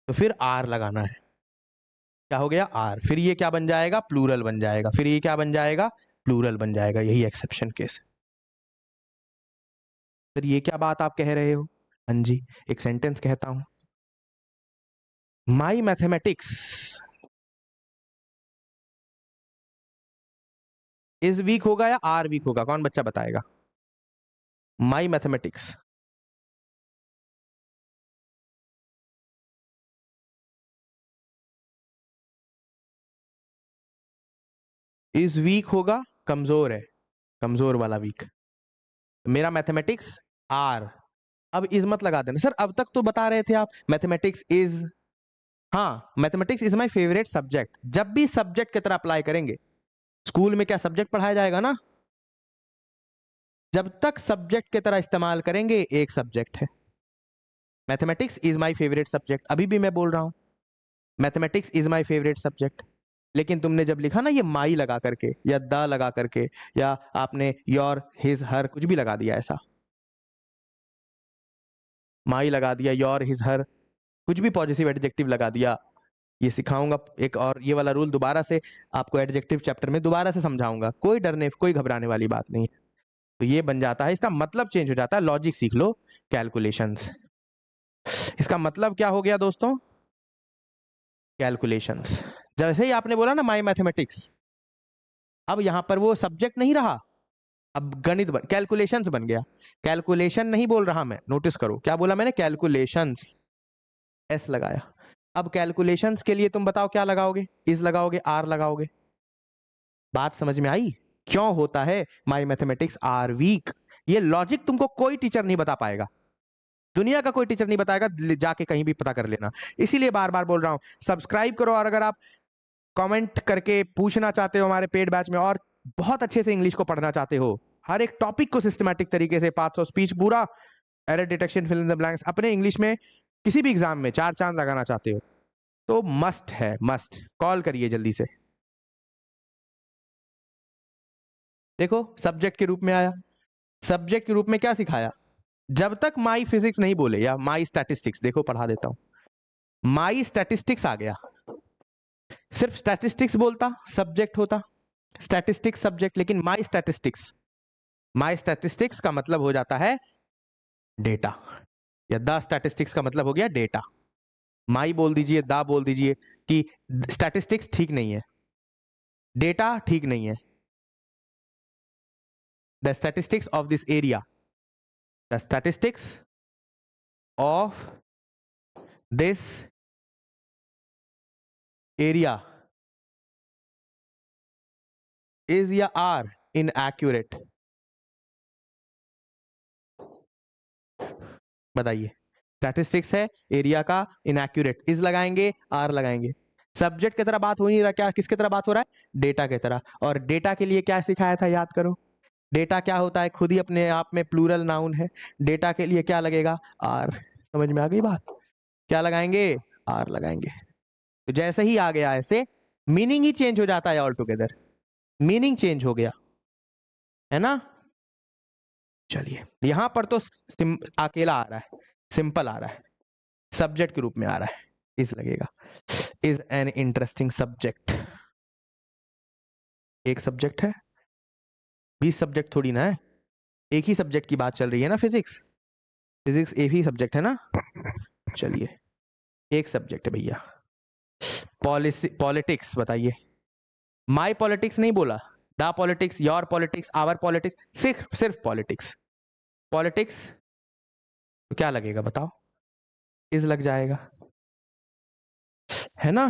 तो फिर आर लगाना है। क्या हो गया? आर। फिर ये क्या बन जाएगा? प्लूरल बन जाएगा। फिर ये क्या बन जाएगा? प्लूरल बन जाएगा। यही एक्सेप्शन केस है। सर ये क्या बात आप कह रहे हो? हाँ जी, एक सेंटेंस कहता हूं, माई मैथमेटिक्स इज वीक होगा या आर वीक होगा? कौन बच्चा बताएगा? माई मैथमेटिक्स इज वीक होगा, कमजोर है, कमजोर वाला वीक। मेरा मैथमेटिक्स आर। अब इज मत लगा देना सर, अब तक तो बता रहे थे आप मैथमेटिक्स इज। हाँ, mathematics is my favourite subject. जब भी सब्जेक्ट की तरह अप्लाई करेंगे, स्कूल में क्या सब्जेक्ट पढ़ाया जाएगा ना, जब तक सब्जेक्ट की तरह इस्तेमाल करेंगे, एक सब्जेक्ट है। Mathematics is my favourite subject, अभी भी मैं बोल रहा हूं mathematics is my favourite subject. लेकिन तुमने जब लिखा ना ये माई लगा करके या द लगा करके, या आपने योर, हिज, हर, कुछ भी लगा दिया ऐसा, माई लगा दिया, योर, हिज, हर, कुछ भी पॉजिटिव एडजेक्टिव लगा दिया, ये सिखाऊंगा एक और ये वाला रूल दोबारा से आपको एडजेक्टिव चैप्टर में दोबारा से समझाऊंगा। कोई डरने, कोई घबराने वाली बात नहीं है। तो ये बन जाता है, इसका मतलब चेंज हो जाता है। लॉजिक सीख लो, कैलकुलेशंस। इसका मतलब क्या हो गया दोस्तों? कैलकुलेशंस। जैसे ही आपने बोला ना माई मैथमेटिक्स, अब यहां पर वो सब्जेक्ट नहीं रहा, अब गणित कैलकुलेशंस बन गया। कैलकुलेशन नहीं बोल रहा मैं, नोटिस करो क्या बोला मैंने, कैलकुलेशंस, एस लगाया। अब कैलकुलेशंस के लिए तुम बताओ क्या लगाओगे, इज लगाओगे, आर लगाओगे। बात समझ में आई? क्यों होता है माई मैथमेटिक्स आर वीक? ये लॉजिक तुमको कोई टीचर नहीं बता पाएगा, दुनिया का कोई टीचर नहीं बताएगा, जाके कहीं भी पता कर लेना। इसीलिए बार बार बोल रहा हूं, सब्सक्राइब करो, और अगर आप कमेंट करके पूछना चाहते हो हमारे पेड बैच में, और बहुत अच्छे से इंग्लिश को पढ़ना चाहते हो, हर एक टॉपिक को सिस्टमैटिक तरीके से, पार्ट्स ऑफ स्पीच पूरा, error detection, fill in the blanks, अपने इंग्लिश में किसी भी एग्जाम में 4 चांद लगाना चाहते हो तो मस्ट है, मस्ट। कॉल करिए जल्दी से। देखो सब्जेक्ट के रूप में आया, सब्जेक्ट के रूप में क्या सिखाया, जब तक माई फिजिक्स नहीं बोले या माई स्टैटिस्टिक्स, देखो पढ़ा देता हूं, माई स्टैटिस्टिक्स आ गया, सिर्फ स्टैटिस्टिक्स बोलता सब्जेक्ट होता, स्टैटिस्टिक्स सब्जेक्ट, लेकिन माई स्टैटिस्टिक्स का मतलब हो जाता है डेटा, या द स्टैटिस्टिक्स का मतलब हो गया डेटा। माई बोल दीजिए, दा बोल दीजिए, कि स्टैटिस्टिक्स ठीक नहीं है, डेटा ठीक नहीं है, the statistics of this area, the statistics of this area is या आर इनएक्यूरेट। बताइए, स्टैटिस्टिक्स है, एरिया का इनएक्यूरेट, इज लगाएंगे, आर लगाएंगे। सब्जेक्ट की तरह बात हो नहीं रहा, क्या किसकी तरह बात हो रहा है, डेटा की तरह। और डेटा के लिए क्या सिखाया था, याद करो, डेटा क्या होता है, खुद ही अपने आप में प्लूरल नाउन है। डेटा के लिए क्या लगेगा, आर। समझ में आ गई बात? क्या लगाएंगे, आर लगाएंगे। तो जैसे ही आ गया ऐसे, मीनिंग ही चेंज हो जाता है ऑल टुगेदर, मीनिंग चेंज हो गया, है ना। चलिए यहां पर तो अकेला आ रहा है, सिंपल आ रहा है, सब्जेक्ट के रूप में आ रहा है, इज लगेगा। इज एन इंटरेस्टिंग सब्जेक्ट, एक सब्जेक्ट है, 20 सब्जेक्ट थोड़ी ना है, एक ही सब्जेक्ट की बात चल रही है ना, फिजिक्स, फिजिक्स एक ही सब्जेक्ट है ना। चलिए एक सब्जेक्ट है भैया। पॉलिटिक्स बताइए, माई पॉलिटिक्स नहीं बोला, the politics, your politics, our politics, सिर्फ सिर्फ पॉलिटिक्स। पॉलिटिक्स तो क्या लगेगा बताओ, इज लग जाएगा, है ना।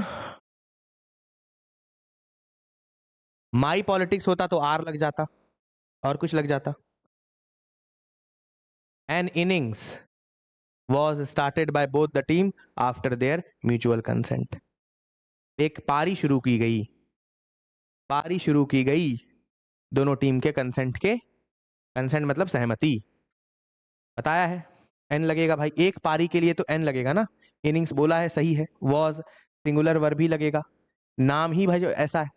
माई पॉलिटिक्स होता तो आर लग जाता, और कुछ लग जाता। An innings was started by both the team after their mutual consent। एक पारी शुरू की गई, पारी शुरू की गई दोनों टीम के कंसेंट के, कंसेंट मतलब सहमति, बताया है। एन लगेगा भाई, एक पारी के लिए तो एन लगेगा ना, इनिंग्स बोला है सही है, वॉज सिंगुलर वर्ब भी लगेगा, नाम ही भाई जो ऐसा है,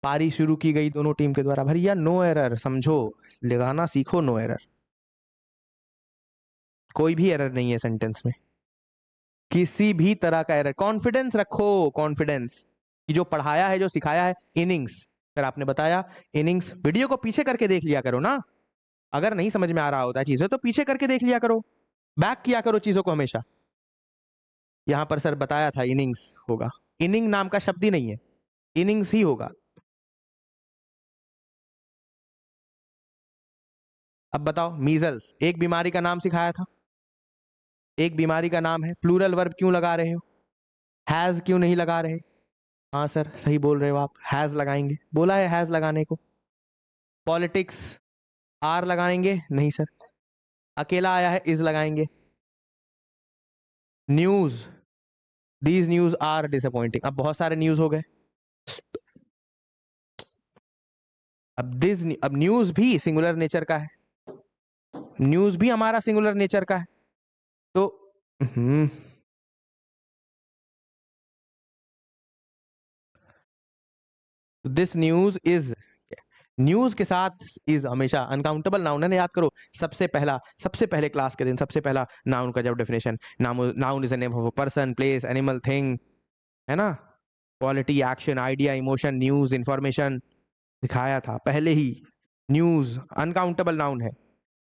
पारी शुरू की गई दोनों टीम के द्वारा। भैया नो एरर, समझो, लगाना सीखो, नो एरर, कोई भी एरर नहीं है सेंटेंस में, किसी भी तरह का एरर। कॉन्फिडेंस रखो, कॉन्फिडेंस कि जो पढ़ाया है, जो सिखाया है, इनिंग्स, अगर आपने बताया इनिंग्स, वीडियो को पीछे करके देख लिया करो ना, अगर नहीं समझ में आ रहा होता है चीजें तो पीछे करके देख लिया करो, बैक किया करो चीजों को हमेशा। यहां पर सर बताया था इनिंग्स होगा, इनिंग नाम का शब्द ही नहीं है, इनिंग्स ही होगा। अब बताओ, मीजल्स एक बीमारी का नाम सिखाया था, एक बीमारी का नाम है, प्लूरल वर्ब क्यों लगा रहे हो, हैज क्यों नहीं लगा रहे? हाँ सर सही बोल रहे हो आप, हैज लगाएंगे, बोला है हैज लगाने को। पॉलिटिक्स आर लगाएंगे, नहीं सर, अकेला आया है, इज लगाएंगे। News, these news are disappointing, अब बहुत सारे न्यूज हो गए, अब न्यूज भी सिंगुलर नेचर का है, न्यूज भी हमारा सिंगुलर नेचर का है, तो दिस न्यूज इज, न्यूज के साथ इज हमेशा अनकाउंटेबल नाउन है ना, याद करो, सबसे पहला, सबसे पहले क्लास के दिन सबसे पहला नाउन का जब definition, noun is a name of a person, place, animal, thing, है ना। Quality, action, idea, emotion, news, information दिखाया था पहले ही। न्यूज अनकाउंटेबल नाउन है,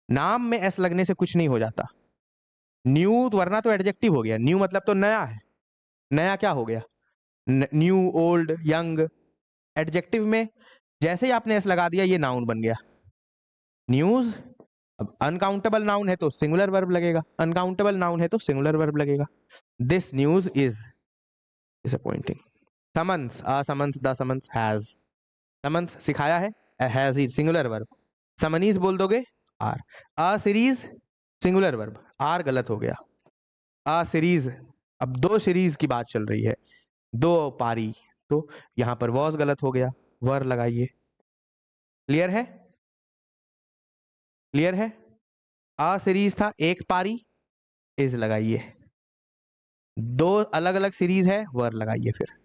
नाम में एस लगने से कुछ नहीं हो जाता, न्यू वरना तो एडजेक्टिव हो गया, न्यू मतलब तो नया है, नया क्या हो गया, न्यू, ओल्ड, यंग। एडजेक्टिव में जैसे ही आपने एस लगा दिया ये नाउन बन गया। न्यूज, अब अनकाउंटेबल नाउन है तो सिंगुलर वर्ब लगेगा, अनकाउंटेबल नाउन है तो सिंगुलर वर्ब लगेगा। This news is disappointing. Summons, a summons, the summons, has. Summons सिखाया है, हैज ही सिंगुलर वर्ब। समनीज बोल दोगे are. A series singular verb, are गलत हो गया। अ सीरीज, अब दो सीरीज की बात चल रही है, दो पारी, तो यहां पर वॉज गलत हो गया, वर लगाइए। क्लियर है? क्लियर है? अ सीरीज था, एक पारी, इज लगाइए। दो अलग अलग सीरीज है, वर लगाइए। फिर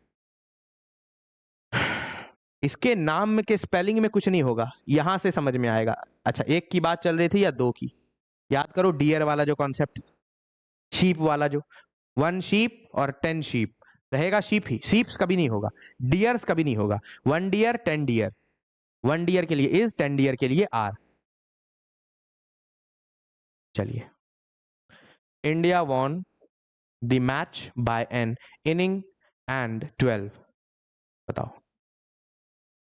इसके नाम के स्पेलिंग में कुछ नहीं होगा, यहां से समझ में आएगा। अच्छा, एक की बात चल रही थी या दो की? याद करो डियर वाला जो कॉन्सेप्ट, शीप वाला जो, 1 शीप और 10 शीप रहेगा, शीप ही, शीप्स कभी नहीं होगा, डियर्स कभी नहीं होगा। 1 डियर 10 डियर, 1 डियर के लिए इज, 10 डियर के लिए आर। चलिए, India won the match by N inning and 12। बताओ,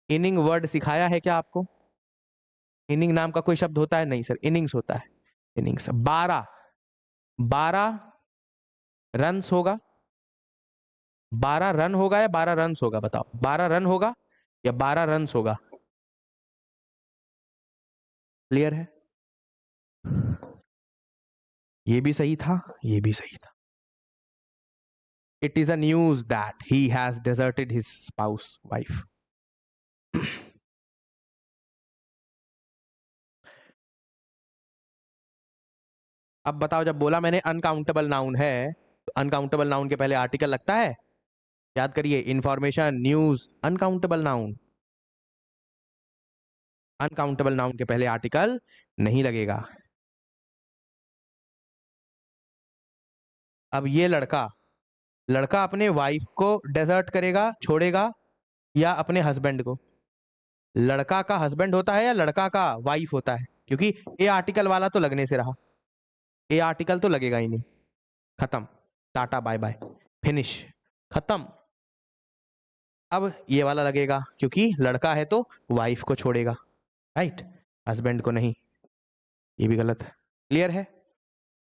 इनिंग वर्ड सिखाया है क्या आपको? इनिंग नाम का कोई शब्द होता है? नहीं सर, इनिंग्स होता है। इनिंग्स 12, 12 रन्स होगा, 12 रन होगा या 12 रन्स होगा? बताओ, 12 रन होगा या 12 रन्स होगा? क्लियर है? ये भी सही था, ये भी सही था। It is a news that he has deserted his spouse, wife. अब बताओ, जब बोला मैंने अनकाउंटेबल नाउन है, तो अनकाउंटेबल नाउन के पहले आर्टिकल लगता है? याद करिए, information, news, uncountable noun. Uncountable noun के पहले आर्टिकल नहीं लगेगा। अब ये लड़का, लड़का अपने वाइफ को डेजर्ट करेगा, छोड़ेगा, या अपने हस्बैंड को? लड़का का हस्बैंड होता है या लड़का का वाइफ होता है? क्योंकि ए आर्टिकल वाला तो लगने से रहा, ए आर्टिकल तो लगेगा ही नहीं। खत्म, टाटा बाय बाय, फिनिश, खत्म। अब ये वाला लगेगा, क्योंकि लड़का है तो वाइफ को छोड़ेगा, राइट, हस्बैंड को नहीं। ये भी गलत है। क्लियर है?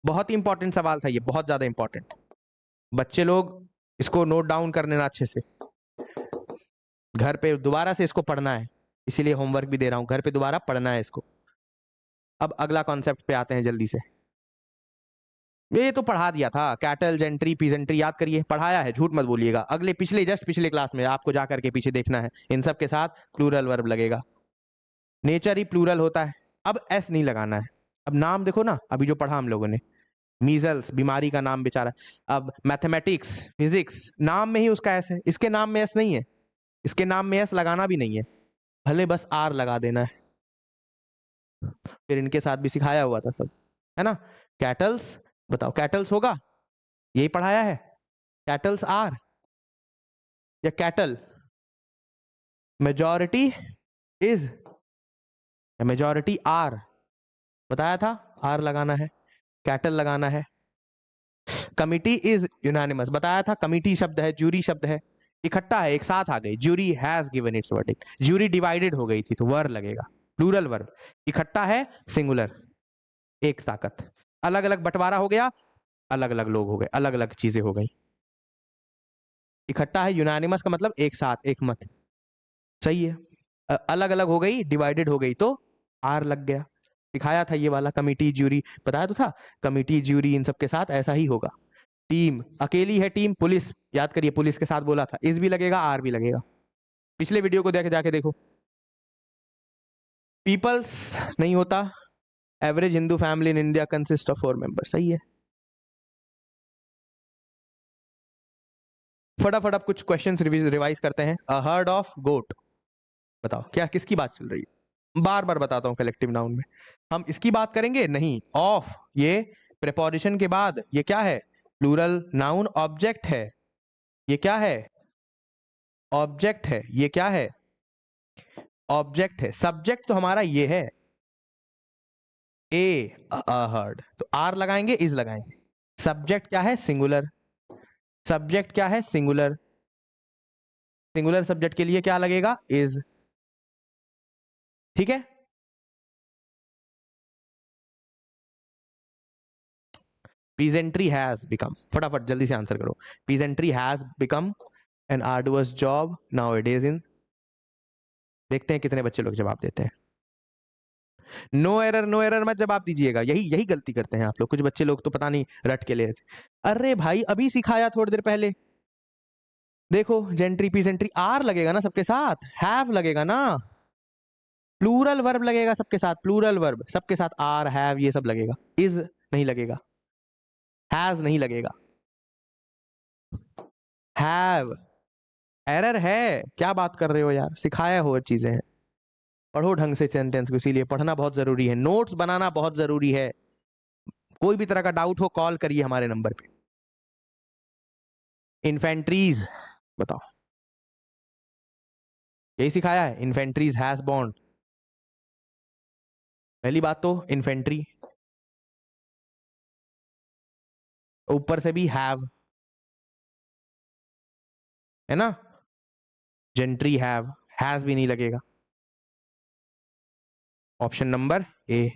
बहुत ही इंपॉर्टेंट सवाल था ये, बहुत ज्यादा इंपॉर्टेंट। बच्चे लोग इसको नोट डाउन कर लेना अच्छे से, घर पे दोबारा से इसको पढ़ना है, इसीलिए होमवर्क भी दे रहा हूं, घर पे दोबारा पढ़ना है इसको। अब अगला कॉन्सेप्ट पे आते हैं जल्दी से। ये तो पढ़ा दिया था, कैटल, जेंट्री, पीजेंट्री, याद करिए, पढ़ाया है, झूठ मत बोलिएगा। अगले पिछले, जस्ट पिछले क्लास में, आपको जाकर के पीछे देखना है। इन सब के साथ प्लूरल वर्ब लगेगा, नेचर ही प्लूरल होता है। अब एस नहीं लगाना है। अब नाम देखो ना, अभी जो पढ़ा हम लोगों ने, मीजल्स, बीमारी का नाम बेचारा। अब मैथमेटिक्स, फिजिक्स, नाम में ही उसका एस है, इसके नाम में एस नहीं है, इसके नाम में एस लगाना भी नहीं है, भले बस आर लगा देना है। फिर इनके साथ भी सिखाया हुआ था सब, है ना? कैटल्स, बताओ कैटल्स होगा, यही पढ़ाया है। कैटल्स आर या कैटल? मेजॉरिटी इज या मेजॉरिटी आर? बताया था, आर लगाना है, कैटल लगाना है। कमिटी इज यूनानिमस, बताया था, कमिटी शब्द है, ज्यूरी शब्द है, इकट्ठा है, एक साथ आ गई, jury has given it's verdict, jury divided हो गई थी तो वर लगेगा, प्लूरल वर्ब। इकट्ठा है, सिंगुलर, एक ताकत। अलग अलग बंटवारा हो गया, अलग अलग लोग हो गए, अलग अलग चीजें हो गई। इकट्ठा है, यूनानिमस का मतलब एक साथ, एक मत, सही है। अलग अलग हो गई, डिवाइडेड हो गई तो आर लग गया। दिखाया था ये वाला, कमिटी, ज्यूरी, बताया तो था, कमिटी, ज्यूरी, इन सब के साथ ऐसा ही होगा। टीम, अकेली है टीम, पुलिस, याद करिए, पुलिस के साथ बोला था, इस भी लगेगा, आर भी लगेगा। पिछले वीडियो को देख जाके देखो। पीपल्स नहीं होता, average Hindu family in India consist of 4 member, सही है। फटाफट अब कुछ क्वेश्चंस रिवाइज करते हैं। अ हर्ड ऑफ गोट, बताओ क्या, किसकी बात चल रही है? बार बार बताता हूं, कलेक्टिव नाउन में हम इसकी बात करेंगे नहीं। ऑफ, ये प्रेपोजिशन के बाद, ये क्या है? प्लूरल नाउन, ऑब्जेक्ट है। ये क्या है? ऑब्जेक्ट है। ये क्या है? ऑब्जेक्ट है। सब्जेक्ट तो हमारा ये है, ए हर्ड, तो आर लगाएंगे, इज लगाएंगे। सब्जेक्ट क्या है? सिंगुलर। सब्जेक्ट क्या है? सिंगुलर। सिंगुलर सब्जेक्ट के लिए क्या लगेगा? इज। ठीक है। पीजेंट्री हैज बिकम, फटाफट जल्दी से आंसर करो। Peasantry has become an arduous job now it is in. देखते हैं कितने बच्चे लोग जवाब देते हैं। नो एरर, नो एरर मत जवाब दीजिएगा, यही यही गलती करते हैं आप लोग। कुछ बच्चे लोग तो पता नहीं रट के ले रहे थे। अरे भाई अभी सिखाया थोड़ी देर पहले। देखो जेंट्री पीजेंट्री आर लगेगा ना सबके साथ, हैव लगेगा ना, प्लूरल वर्ब लगेगा सबके साथ, प्लूरल वर्ब सबके साथ आर हैव ये सब लगेगा। इज नहीं लगेगा, हैज नहीं लगेगा, हैव एरर है। क्या बात कर रहे हो यार, सिखाया हुआ चीजें हैं। पढ़ो ढंग से सेंटेंस को, इसीलिए पढ़ना बहुत जरूरी है, नोट्स बनाना बहुत जरूरी है। कोई भी तरह का डाउट हो कॉल करिए हमारे नंबर पे। इन्फेंट्रीज बताओ, यही सिखाया है, इन्फेंट्रीज हैज बॉन्ड। पहली बात तो इन्फेंट्री, ऊपर से भी हैव, है ना। जेंट्री हैव, हैज भी नहीं लगेगा। Option number A.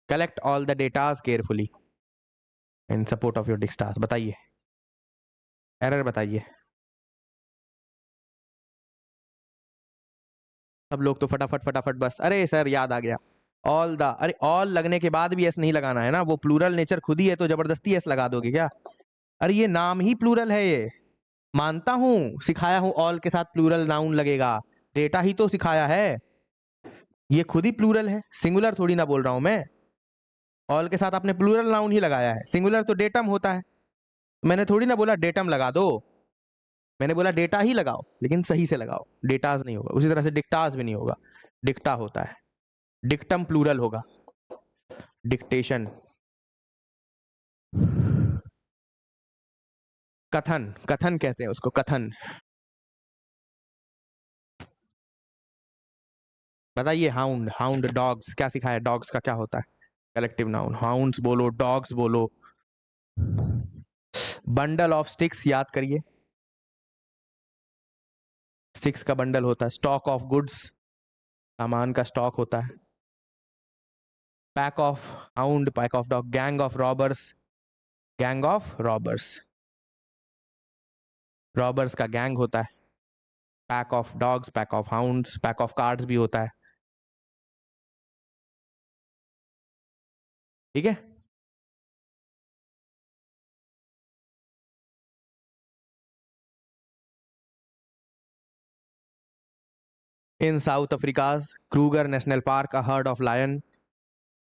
Collect all the datas carefully in support of your डिक्स्टार्स। बताइए एरर बताइए। सब लोग तो फटाफट फटाफट बस, अरे सर याद आ गया। ऑल द, अरे ऑल लगने के बाद भी एस नहीं लगाना है ना, वो प्लूरल नेचर खुद ही है, तो जबरदस्ती एस लगा दोगे क्या? अरे ये नाम ही प्लूरल है ये, मानता हूं सिखाया हूं ऑल के साथ प्लूरल नाउन लगेगा, डेटा ही तो सिखाया है, ये खुद ही प्लूरल है, सिंगुलर थोड़ी ना बोल रहा हूं मैं। ऑल के साथ आपने प्लूरल नाउन ही लगाया है, सिंगुलर तो डेटम होता है। मैंने थोड़ी ना बोला डेटम लगा दो, मैंने बोला डेटा ही लगाओ, लेकिन सही से लगाओ, डेटाज नहीं होगा। उसी तरह से डिक्टाज भी नहीं होगा, डिक्टा होता है, डिक्टम प्लूरल होगा, डिक्टेशन। कथन, कथन कहते हैं उसको, कथन। बताइए हाउंड, हाउंड डॉग्स क्या सिखाया, डॉग्स का क्या होता है? कलेक्टिव नाउन, हाउंड्स बोलो, डॉग्स बोलो। बंडल ऑफ स्टिक्स याद करिए, स्टिक्स का बंडल होता है। स्टॉक ऑफ गुड्स, सामान का स्टॉक होता है। Pack of hound, pack of dog. Gang of robbers, gang of robbers, robbers का गैंग होता है। Pack of dogs, pack of hounds, pack of cards भी होता है। ठीक है। इन south अफ्रीका's Kruger National Park, a herd of lion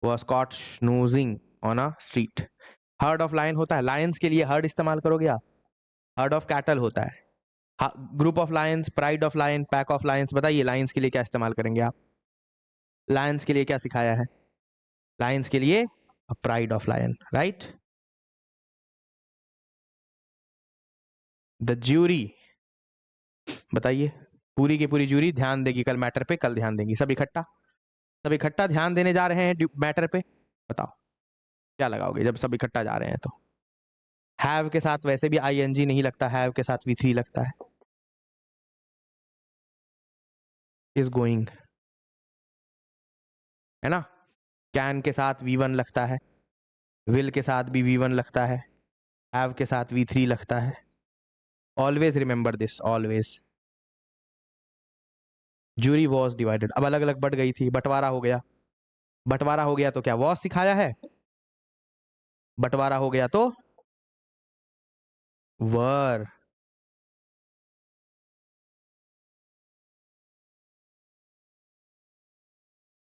was caught snoozing on a street. Herd of lion होता है, लायंस के लिए हर्ड इस्तेमाल करोगे आप। हर्ड ऑफ कैटल होता है, group of lions, pride of lion, pack of lions. बताइए लायंस के लिए क्या इस्तेमाल करेंगे आप? लायंस के लिए क्या सिखाया है? लायंस के लिए pride of lion, right. The jury, बताइए। पूरी की पूरी ज्यूरी ध्यान देगी कल मैटर पे, कल ध्यान देंगी सब इकट्ठा, सब इकट्ठा ध्यान देने जा रहे हैं मैटर पे। बताओ क्या लगाओगे जब सब इकट्ठा जा रहे हैं तो? हैव के साथ वैसे भी आईएनजी नहीं लगता, हैव के साथ वी थ्री लगता है। इज गोइंग, है ना। कैन के साथ वी वन लगता है, विल के साथ भी वी वन लगता है, हैव के साथ वी थ्री लगता है। Always remember this, always. Jury was divided, अब अलग अलग बढ़ गई थी, बंटवारा हो गया। बंटवारा हो गया तो क्या वॉज सिखाया है? बंटवारा हो गया तो were,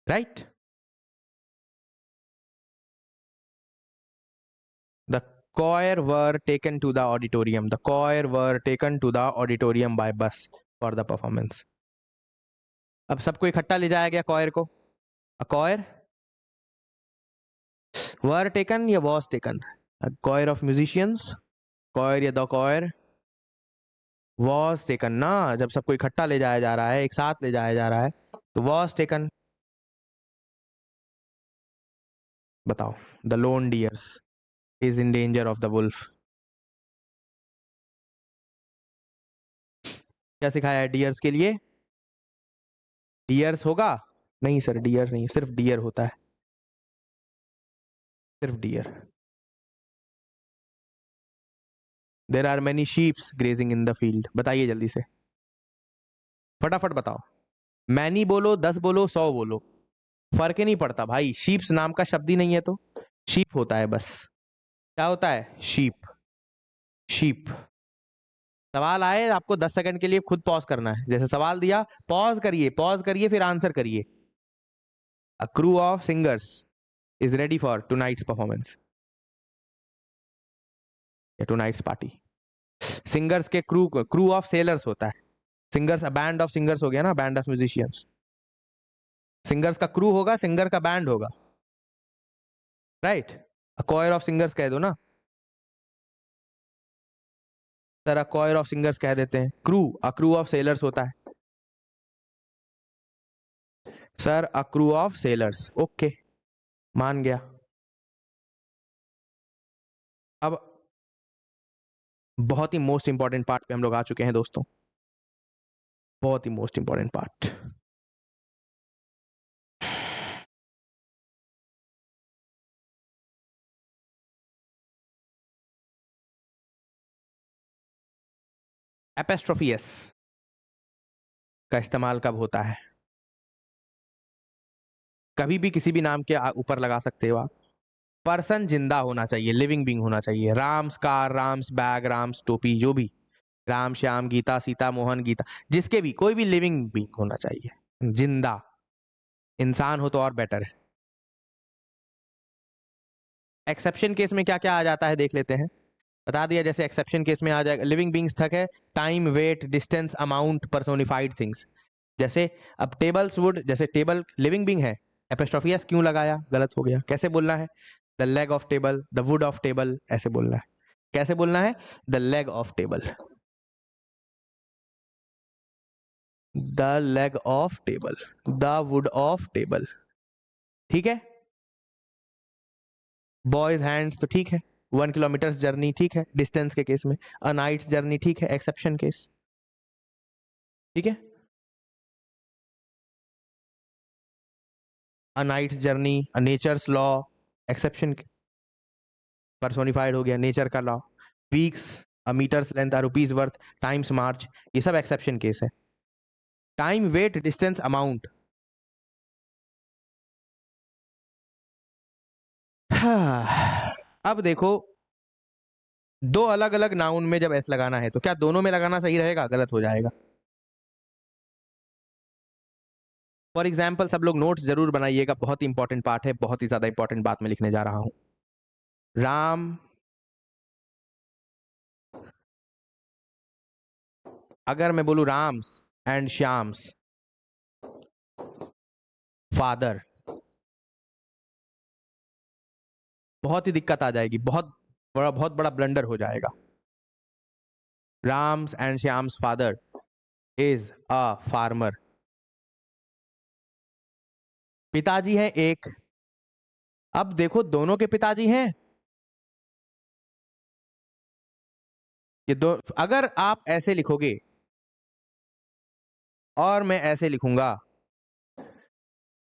right. The choir were taken to the auditorium, the choir were taken to the auditorium by bus for the performance। अब सबको इकट्ठा ले जाया गया choir को, a choir were taken या was taken? a choir of musicians, choir या the choir was taken ना, जब सबको इकट्ठा ले जाया जा रहा है, एक साथ ले जाया जा रहा है तो was taken। बताओ। the lone deers is in danger of the wolf। क्या सिखाया है डियर्स के लिए? डियर्स होगा? नहीं सर, डियर नहीं, सिर्फ डियर होता है, सिर्फ deer. There are many sheeps grazing in the field. बताइए जल्दी से, फटाफट बताओ। मैनी बोलो, 10 बोलो, 100 बोलो, फर्क ही नहीं पड़ता भाई। शीप्स नाम का शब्द ही नहीं है तो शीप होता है बस। क्या होता है? Sheep, sheep. सवाल आए आपको 10 सेकंड के लिए खुद पॉज करना है। जैसे सवाल दिया, पॉज करिए, पॉज करिए, फिर आंसर करिए। A crew of singers is ready for tonight's performance, tonight's party. Singers के क्रू, क्रू ऑफ सेलर्स होता है। सिंगर्स, बैंड ऑफ सिंगर्स हो गया ना, बैंड ऑफ म्यूजिशियंस। सिंगर्स का क्रू होगा, सिंगर का बैंड होगा, राइट। कॉयर ऑफ सिंगर्स कह दो ना सर, कॉयर ऑफ सिंगर्स कह देते हैं। Crew, a crew of sellers होता है sir, a crew of sellers. Okay, मान गया। अब बहुत ही मोस्ट इंपॉर्टेंट पार्ट पे हम लोग आ चुके हैं दोस्तों, बहुत ही मोस्ट इंपॉर्टेंट पार्ट। एपेस्ट्रोफी एस का इस्तेमाल कब होता है? कभी भी किसी भी नाम के ऊपर लगा सकते हो आप। पर्सन जिंदा होना चाहिए, लिविंग बींग होना चाहिए। राम्स कार, राम्स बैग, राम्स टोपी, जो भी, राम श्याम गीता सीता मोहन गीता, जिसके भी, कोई भी लिविंग बींग होना चाहिए, जिंदा। इंसान हो तो और बेटर है। एक्सेप्शन केस में क्या क्या आ जाता है देख लेते हैं। बता दिया, जैसे एक्सेप्शन केस में आ जाएगा लिविंग बींग्स तक है, time, weight, distance, amount, personified things. जैसे अब टेबल्स वुड, जैसे टेबल लिविंग बींग है, एपिस्ट्रोफियस क्यों लगाया? गलत हो गया। कैसे बोलना है? The leg of table, the wood of table, ऐसे बोलना है। कैसे बोलना है? The leg of table, the leg of table, the wood of table. ठीक है। बॉयज हैंड्स तो ठीक है, 1 किलोमीटर जर्नी ठीक है डिस्टेंस के केस में। अ नाइट्स जर्नी ठीक है, एक्सेप्शन केस। ठीक है। A night's journey, a nature's law, exception, personified हो गया नेचर का law. Weeks, a metre's length, a rupee's worth, time's march, ये सब एक्सेप्शन केस है। Time, weight, distance, amount. अब देखो, दो अलग अलग नाउन में जब एस लगाना है तो क्या दोनों में लगाना सही रहेगा? गलत हो जाएगा। फॉर एग्जाम्पल, सब लोग नोट्स जरूर बनाइएगा, बहुत ही इंपॉर्टेंट पार्ट है, बहुत ही ज्यादा इंपॉर्टेंट बात मैं लिखने जा रहा हूं। राम, अगर मैं बोलूं राम्स एंड श्याम्स फादर, बहुत ही दिक्कत आ जाएगी, बहुत बड़ा ब्लंडर हो जाएगा। Ram's and Shyam's father is a farmer. पिताजी है एक। अब देखो, दोनों के पिताजी हैं। ये दो, अगर आप ऐसे लिखोगे और मैं ऐसे लिखूंगा,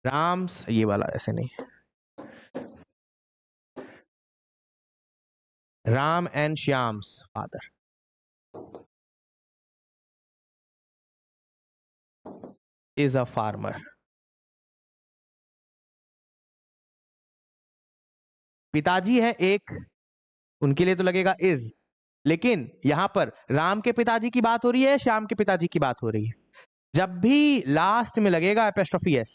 राम्स, ये वाला ऐसे नहीं, Ram and Shyam's father is a farmer. पिताजी है एक, उनके लिए तो लगेगा इज, लेकिन यहां पर राम के पिताजी की बात हो रही है, श्याम के पिताजी की बात हो रही है। जब भी लास्ट में लगेगा एपोस्ट्रोफी एस,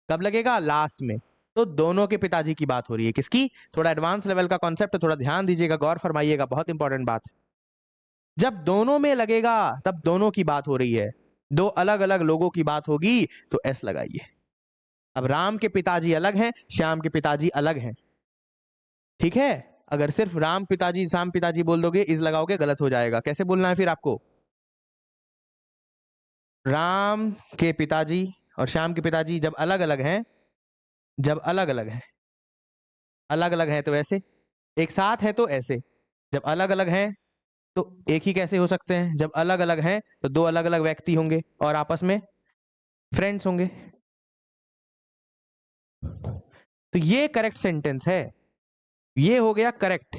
कब लगेगा? लास्ट में। तो दोनों के पिताजी की बात हो रही है। किसकी? थोड़ा एडवांस लेवल का कॉन्सेप्ट है, थोड़ा ध्यान दीजिएगा, गौर फरमाइएगा, बहुत इंपॉर्टेंट बात है। जब दोनों में लगेगा तब दोनों की बात हो रही है, दो अलग अलग लोगों की बात होगी तो एस लगाइए। अब राम के पिताजी अलग हैं, श्याम के पिताजी अलग हैं, ठीक है। अगर सिर्फ राम पिताजी श्याम पिताजी बोल दोगे, इज लगाओगे, गलत हो जाएगा। कैसे बोलना है फिर आपको? राम के पिताजी और श्याम के पिताजी जब अलग अलग हैं, जब अलग अलग हैं, अलग अलग हैं तो ऐसे, एक साथ है तो ऐसे, जब अलग अलग हैं तो एक ही कैसे हो सकते हैं? जब अलग अलग हैं तो दो अलग अलग व्यक्ति होंगे और आपस में फ्रेंड्स होंगे। तो ये करेक्ट सेंटेंस है। ये हो गया करेक्ट,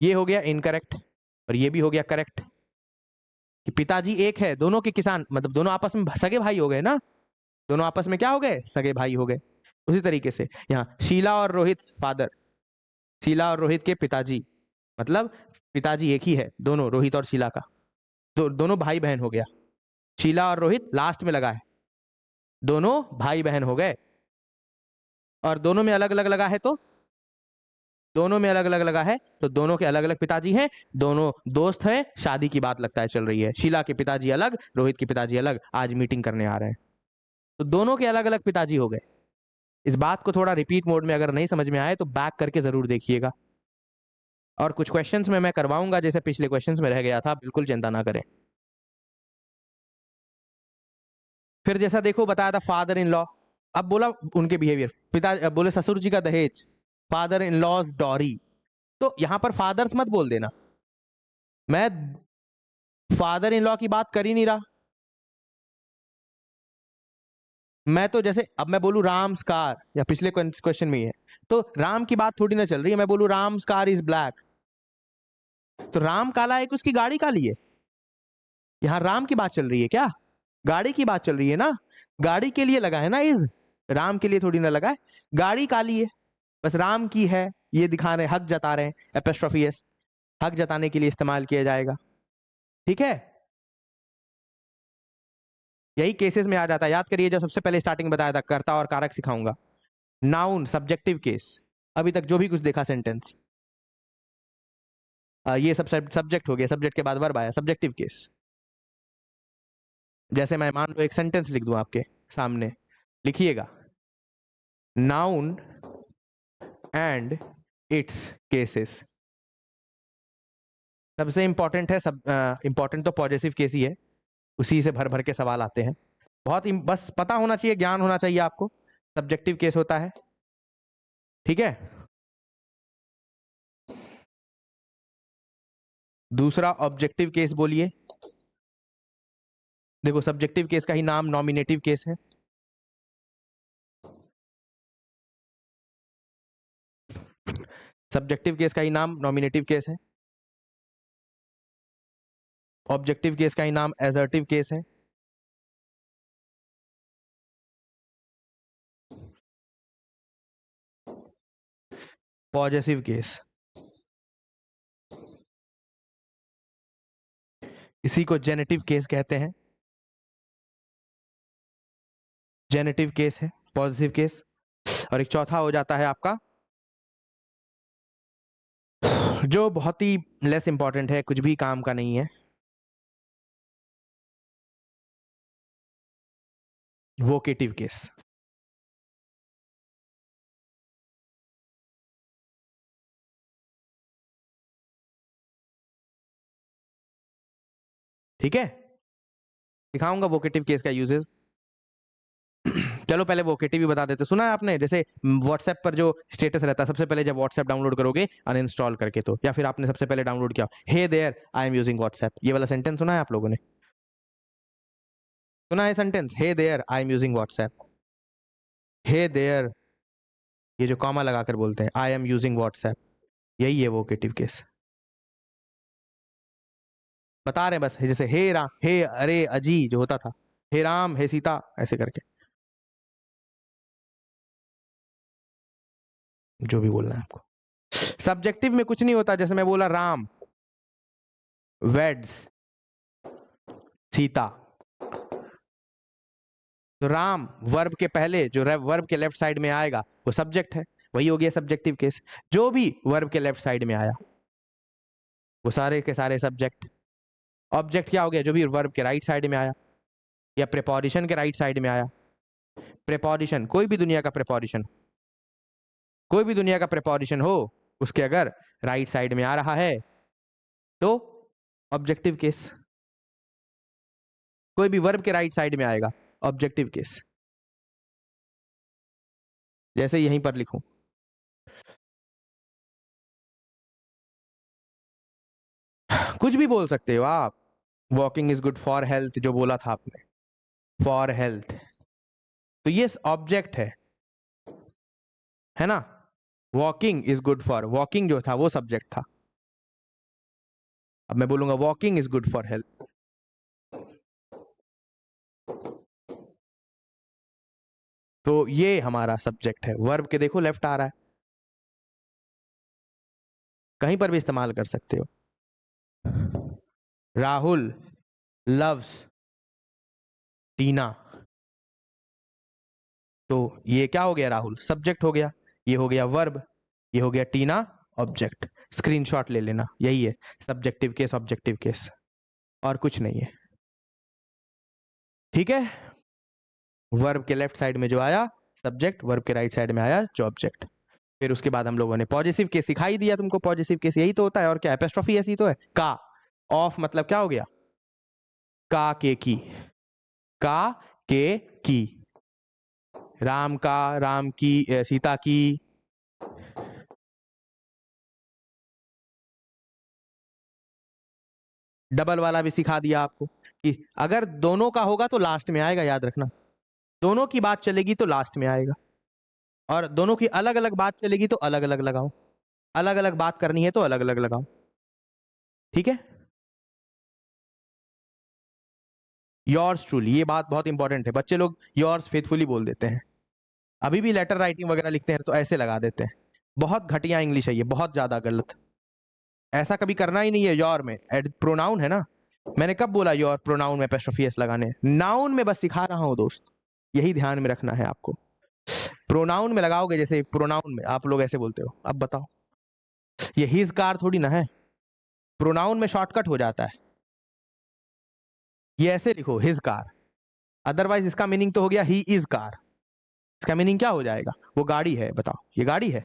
ये हो गया इनकरेक्ट, और ये भी हो गया करेक्ट कि पिताजी एक है, दोनों के किसान, मतलब दोनों आपस में सगे भाई हो गए ना, दोनों आपस में क्या हो गए? सगे भाई हो गए। उसी तरीके से यहाँ शीला और रोहित फादर, शीला और रोहित के पिताजी, मतलब पिताजी एक ही है दोनों, रोहित और शीला का, दोनों भाई बहन हो गया। शीला और रोहित लास्ट में लगा है, दोनों भाई बहन हो गए। और दोनों में अलग अलग लगा है तो, दोनों में अलग अलग लगा है तो दोनों के अलग अलग पिताजी हैं, दोनों दोस्त हैं, शादी की बात लगता है चल रही है, शीला के पिताजी अलग, रोहित के पिताजी अलग, आज मीटिंग करने आ रहे हैं, तो दोनों के अलग अलग पिताजी हो गए। इस बात को थोड़ा रिपीट मोड में अगर नहीं समझ में आए तो बैक करके जरूर देखिएगा, और कुछ क्वेश्चंस में मैं करवाऊंगा जैसे पिछले क्वेश्चंस में रह गया था, बिल्कुल चिंता ना करें। फिर जैसा देखो बताया था फादर इन लॉ, अब बोला उनके बिहेवियर, पिता बोले ससुर जी का दहेज, फादर इन लॉज डॉरी, तो यहां पर फादर्स मत बोल देना, मैं फादर इन लॉ की बात कर ही नहीं रहा। मैं तो जैसे अब मैं बोलूं राम्स कार, या पिछले क्वेश्चन में ही है, तो राम की बात थोड़ी ना चल रही है, मैं बोलूं राम्स कार इज ब्लैक, तो राम काला है कि उसकी गाड़ी काली है? यहां राम की बात चल रही है क्या? गाड़ी की बात चल रही है ना, गाड़ी के लिए लगा है ना इज, राम के लिए थोड़ी ना लगा है। गाड़ी काली है, बस राम की है, ये दिखा रहे हैं, हक जता रहे हैं, एपोस्ट्रोफी एस, हक जताने के लिए इस्तेमाल किया जाएगा। ठीक है, यही केसेस में आ जाता है, याद करिए जो सबसे पहले स्टार्टिंग बताया था, कर्ता और कारक सिखाऊंगा। नाउन सब्जेक्टिव केस, अभी तक जो भी कुछ देखा सेंटेंस, ये सब सब्जेक्ट हो गया, सब्जेक्ट के बाद वर्ब आया, सब्जेक्टिव केस। जैसे मैं मान लो एक सेंटेंस लिख दूं आपके सामने, लिखिएगा, नाउन एंड इट्स केसेस। सबसे इंपॉर्टेंट है, सब इंपॉर्टेंट तो पॉजिटिव केस ही है, उसी से भर भर के सवाल आते हैं, बहुत बस पता होना चाहिए, ज्ञान होना चाहिए आपको, सब्जेक्टिव केस होता है। ठीक है, दूसरा ऑब्जेक्टिव केस बोलिए। देखो सब्जेक्टिव केस का ही नाम नॉमिनेटिव केस है, सब्जेक्टिव केस का ही नाम नॉमिनेटिव केस है, ऑब्जेक्टिव केस का ही नाम एसर्टिव केस है, पॉजेसिव केस, इसी को जेनेटिव केस कहते हैं, जेनेटिव केस है पॉजिटिव केस। और एक चौथा हो जाता है आपका, जो बहुत ही लेस इंपॉर्टेंट है, कुछ भी काम का नहीं है, वोकेटिव केस। ठीक है, दिखाऊंगा वोकेटिव केस का यूजेस। चलो पहले वोकेटिव भी बता देते, सुना है आपने जैसे व्हाट्सएप पर जो स्टेटस रहता है, सबसे पहले जब व्हाट्सएप डाउनलोड करोगे अनइंस्टॉल करके, तो या फिर आपने सबसे पहले डाउनलोड किया, hey there I am using WhatsApp, ये वाला सेंटेंस सुना है आप लोगों ने? सुना है sentence, hey there I am using WhatsApp, hey there, ये जो कॉमा लगाकर बोलते हैं, आई एम यूजिंग व्हाट्सएप, यही है वोकेटिव केस। बता रहे हैं बस, जैसे हे राम, हे अरे अजी जो होता था, हे राम हे सीता, ऐसे करके जो भी बोलना है आपको। सब्जेक्टिव में कुछ नहीं होता, जैसे मैं बोला राम वेड्स सीता, तो राम वर्ब के पहले जो वर्ब के लेफ्ट साइड में आएगा वो सब्जेक्ट है, वही हो गया सब्जेक्टिव केस। जो भी वर्ब के लेफ्ट साइड में आया वो सारे के सारे सब्जेक्ट। ऑब्जेक्ट क्या हो गया? जो भी वर्ब के राइट साइड में आया, या प्रेपोजिशन के राइट साइड में आया। प्रेपोजिशन, कोई भी दुनिया का प्रेपोजिशन, कोई भी दुनिया का प्रेपोजिशन हो, उसके अगर राइट साइड में आ रहा है तो ऑब्जेक्टिव केस। कोई भी वर्ब के राइट साइड में आएगा, ऑब्जेक्टिव केस। जैसे यहीं पर लिखूं, कुछ भी बोल सकते हो आप। Walking is good for health जो बोला था आपने, फॉर हेल्थ, तो ये ऑब्जेक्ट है ना। Walking is good for, walking जो था वो सब्जेक्ट था। अब मैं बोलूंगा walking is good for health, तो ये हमारा सब्जेक्ट है। वर्ब के देखो लेफ्ट आ रहा है, कहीं पर भी इस्तेमाल कर सकते हो। राहुल लव्स टीना, तो ये क्या हो गया, राहुल सब्जेक्ट हो गया, ये हो गया वर्ब, ये हो गया टीना ऑब्जेक्ट। स्क्रीनशॉट ले लेना, यही है सब्जेक्टिव केस ऑब्जेक्टिव केस, और कुछ नहीं है। ठीक है, वर्ब के लेफ्ट साइड में जो आया सब्जेक्ट, वर्ब के राइट साइड में आया जो ऑब्जेक्ट। फिर उसके बाद हम लोगों ने पॉजिटिव केस सिखाई दिया तुमको, पॉजिटिव केस यही तो होता है, और क्या एपोस्ट्रोफी ऐसी तो है। का ऑफ मतलब क्या हो गया, का के की, का के की, राम का, राम की, सीता की। डबल वाला भी सिखा दिया आपको कि अगर दोनों का होगा तो लास्ट में आएगा, याद रखना। दोनों की बात चलेगी तो लास्ट में आएगा, और दोनों की अलग अलग बात चलेगी तो अलग अलग लगाओ, अलग अलग बात करनी है तो अलग अलग लगाओ। ठीक है, योर्स ट्रूली, ये बात बहुत इंपॉर्टेंट है। बच्चे लोग योर्स फेथफुली बोल देते हैं, अभी भी लेटर राइटिंग वगैरह लिखते हैं तो ऐसे लगा देते हैं। बहुत घटिया इंग्लिश है ये, बहुत ज्यादा गलत। ऐसा कभी करना ही नहीं है। योर में प्रोनाउन है ना, मैंने कब बोला योर प्रोनाउन में एपोस्ट्रोफी एस लगाने, नाउन में बस सिखा रहा हूं दोस्त, यही ध्यान में रखना है आपको। प्रोनाउन में लगाओगे, जैसे प्रोनाउन में आप लोग ऐसे बोलते हो, अब बताओ, ये हिज कार थोड़ी ना है, प्रोनाउन में शॉर्टकट हो जाता है, ये ऐसे लिखो हिज कार, अदरवाइज इसका मीनिंग तो हो गया ही इज कार, इसका मीनिंग क्या हो जाएगा, वो गाड़ी है। बताओ, ये गाड़ी है,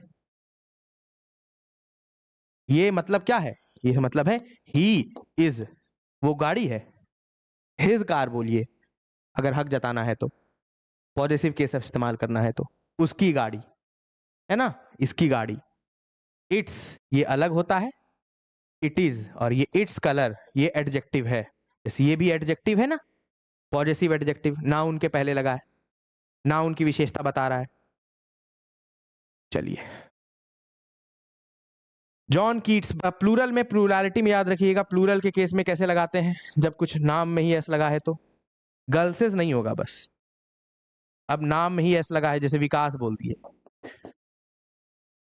ये मतलब क्या है, ये मतलब है ही इज, वो गाड़ी है। हिज कार बोलिए अगर हक जताना है तो, पॉजिटिव केस इस्तेमाल करना है तो, उसकी गाड़ी है ना, इसकी गाड़ी। इट्स ये अलग होता है, इट इज, और ये इट्स कलर ये एडजेक्टिव है, जैसे ये भी एडजेक्टिव है ना, पॉजिटिव एडजेक्टिव, नाउन के पहले लगा है, नाउन की विशेषता बता रहा है। चलिए, जॉन कीट्स, प्लूरल में, प्लूरलिटी में याद रखिएगा, प्लूरल के केस में कैसे लगाते हैं, जब कुछ नाम में ही एस लगा है तो, गर्ल्सेस नहीं होगा बस, अब नाम में ही एस लगा है, जैसे विकास बोल दिए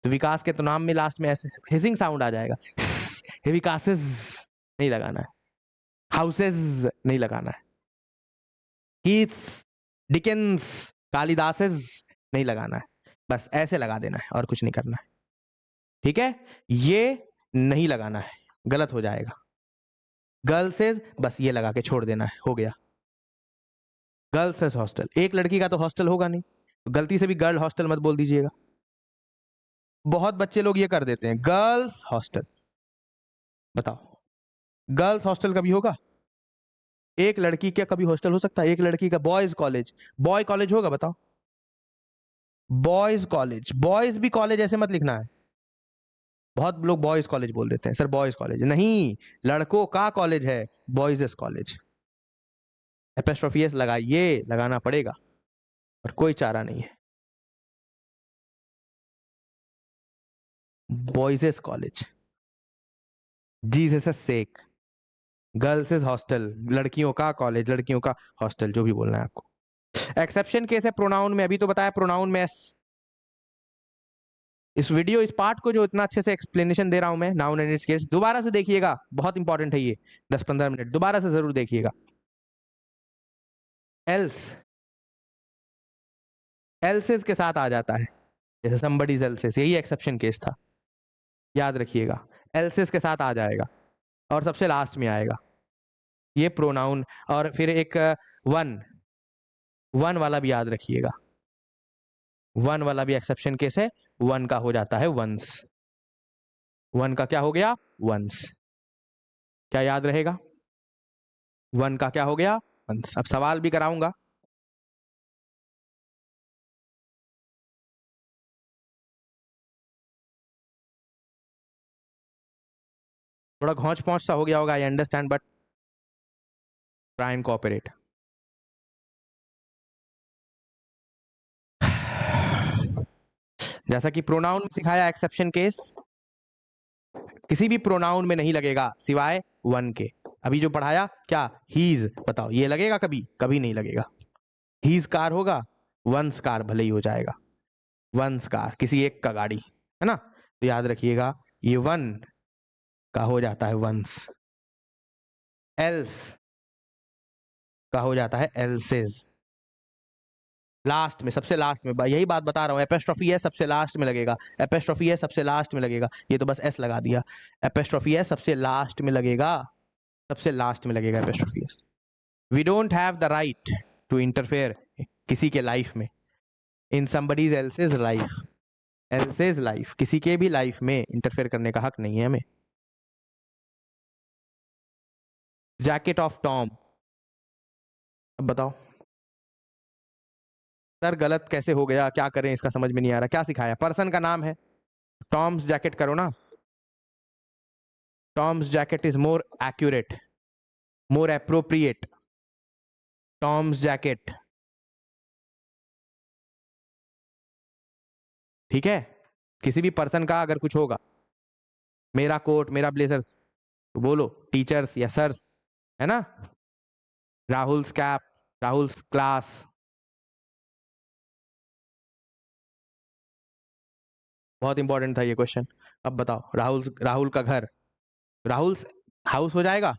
तो विकास के तो नाम में लास्ट में ऐसे हिजिंग साउंड आ जाएगा, विकासेस नहीं लगाना है, हाउसेस नहीं लगाना है, कीट्स, डिकेंस, कालिदासेस नहीं लगाना है, बस ऐसे लगा देना है और कुछ नहीं करना है। ठीक है, ये नहीं लगाना है, गलत हो जाएगा। गर्ल्सेस बस ये लगा के छोड़ देना है, हो गया। गर्ल्स हॉस्टल, एक लड़की का तो हॉस्टल होगा नहीं, तो गलती से भी गर्ल हॉस्टल मत बोल दीजिएगा। बहुत बच्चे लोग ये कर देते हैं, गर्ल्स हॉस्टल। बताओ, गर्ल्स हॉस्टल कभी होगा, एक लड़की क्या कभी हॉस्टल हो सकता है, एक लड़की का बॉयज कॉलेज, बॉय कॉलेज होगा, बताओ, बॉयज कॉलेज, बॉयज भी कॉलेज ऐसे मत लिखना है, बहुत लोग बॉयज कॉलेज बोल देते हैं, सर बॉयज कॉलेज नहीं, लड़कों का कॉलेज है, बॉयज कॉलेज। एपोस्ट्रोफी एस लगाइए, लगाना पड़ेगा और कोई चारा नहीं है। बॉयज कॉलेज, जीसस सेक, गर्ल्स हॉस्टल, लड़कियों का कॉलेज, लड़कियों का हॉस्टल, जो भी बोलना है आपको। एक्सेप्शन केस है प्रोनाउन में, अभी तो बताया प्रोनाउन में एस। इस वीडियो, इस पार्ट को जो इतना अच्छे से एक्सप्लेनेशन दे रहा हूं मैं, नाउन एंड इट्स केस, दोबारा से देखिएगा, बहुत इंपॉर्टेंट है ये, 10-15 मिनट दोबारा से जरूर देखिएगा। एल्स, एल्सेस के साथ आ जाता है, जैसे समबडीज एल्सेस, यही एक्सेप्शन केस था, याद रखिएगा, एल्सेस के साथ आ जाएगा और सबसे लास्ट में आएगा ये प्रोनाउन। और फिर एक वन, वन वाला भी याद रखिएगा, वन वाला भी एक्सेप्शन केस है, वन का हो जाता है वंस, वन का क्या हो गया, वंस। क्या याद रहेगा, वन का क्या हो गया, वंस। अब सवाल भी कराऊंगा, थोड़ा घौंच पहुंच सा हो गया होगा, I understand, but try and cooperate. जैसा कि प्रोनाउन में सिखाया, एक्सेप्शन केस किसी भी प्रोनाउन में नहीं लगेगा सिवाय वन के। अभी जो पढ़ाया क्या, हीज, बताओ ये लगेगा कभी? कभी नहीं लगेगा। हीज कार होगा, वंस कार भले ही हो जाएगा, वंस कार किसी एक का गाड़ी, है ना? तो याद रखिएगा ये वन का हो जाता है वंस, एल्स का हो जाता है एल्सेज। लास्ट में, सबसे लास्ट में, यही बात बता रहा हूं, एपोस्ट्रोफी एस सबसे लास्ट में लगेगा, एपोस्ट्रोफी एस सबसे लास्ट में लगेगा, ये तो बस एस लगा दिया, एपोस्ट्रोफी एस सबसे लास्ट में लगेगा, सबसे लास्ट में लगेगा apostrophe S. We don't have the right to interfere किसी के लाइफ में, in somebody's else's life, else's life, किसी के भी लाइफ में इंटरफेयर करने का हक नहीं है हमें। जैकेट ऑफ टॉम, अब बताओ सर गलत कैसे हो गया, क्या करें, इसका समझ में नहीं आ रहा, क्या सिखाया? पर्सन का नाम है, टॉम्स जैकेट करो ना, Tom's jacket is more accurate, more appropriate, Tom's jacket, ठीक है? किसी भी पर्सन का अगर कुछ होगा, मेरा कोट, मेरा ब्लेजर, तो बोलो टीचर्स या सर्स, है ना? राहुल्स कैप, राहुल्स क्लास, बहुत इंपॉर्टेंट था ये क्वेश्चन। अब बताओ राहुल का घर, राहुल्स हाउस हो जाएगा,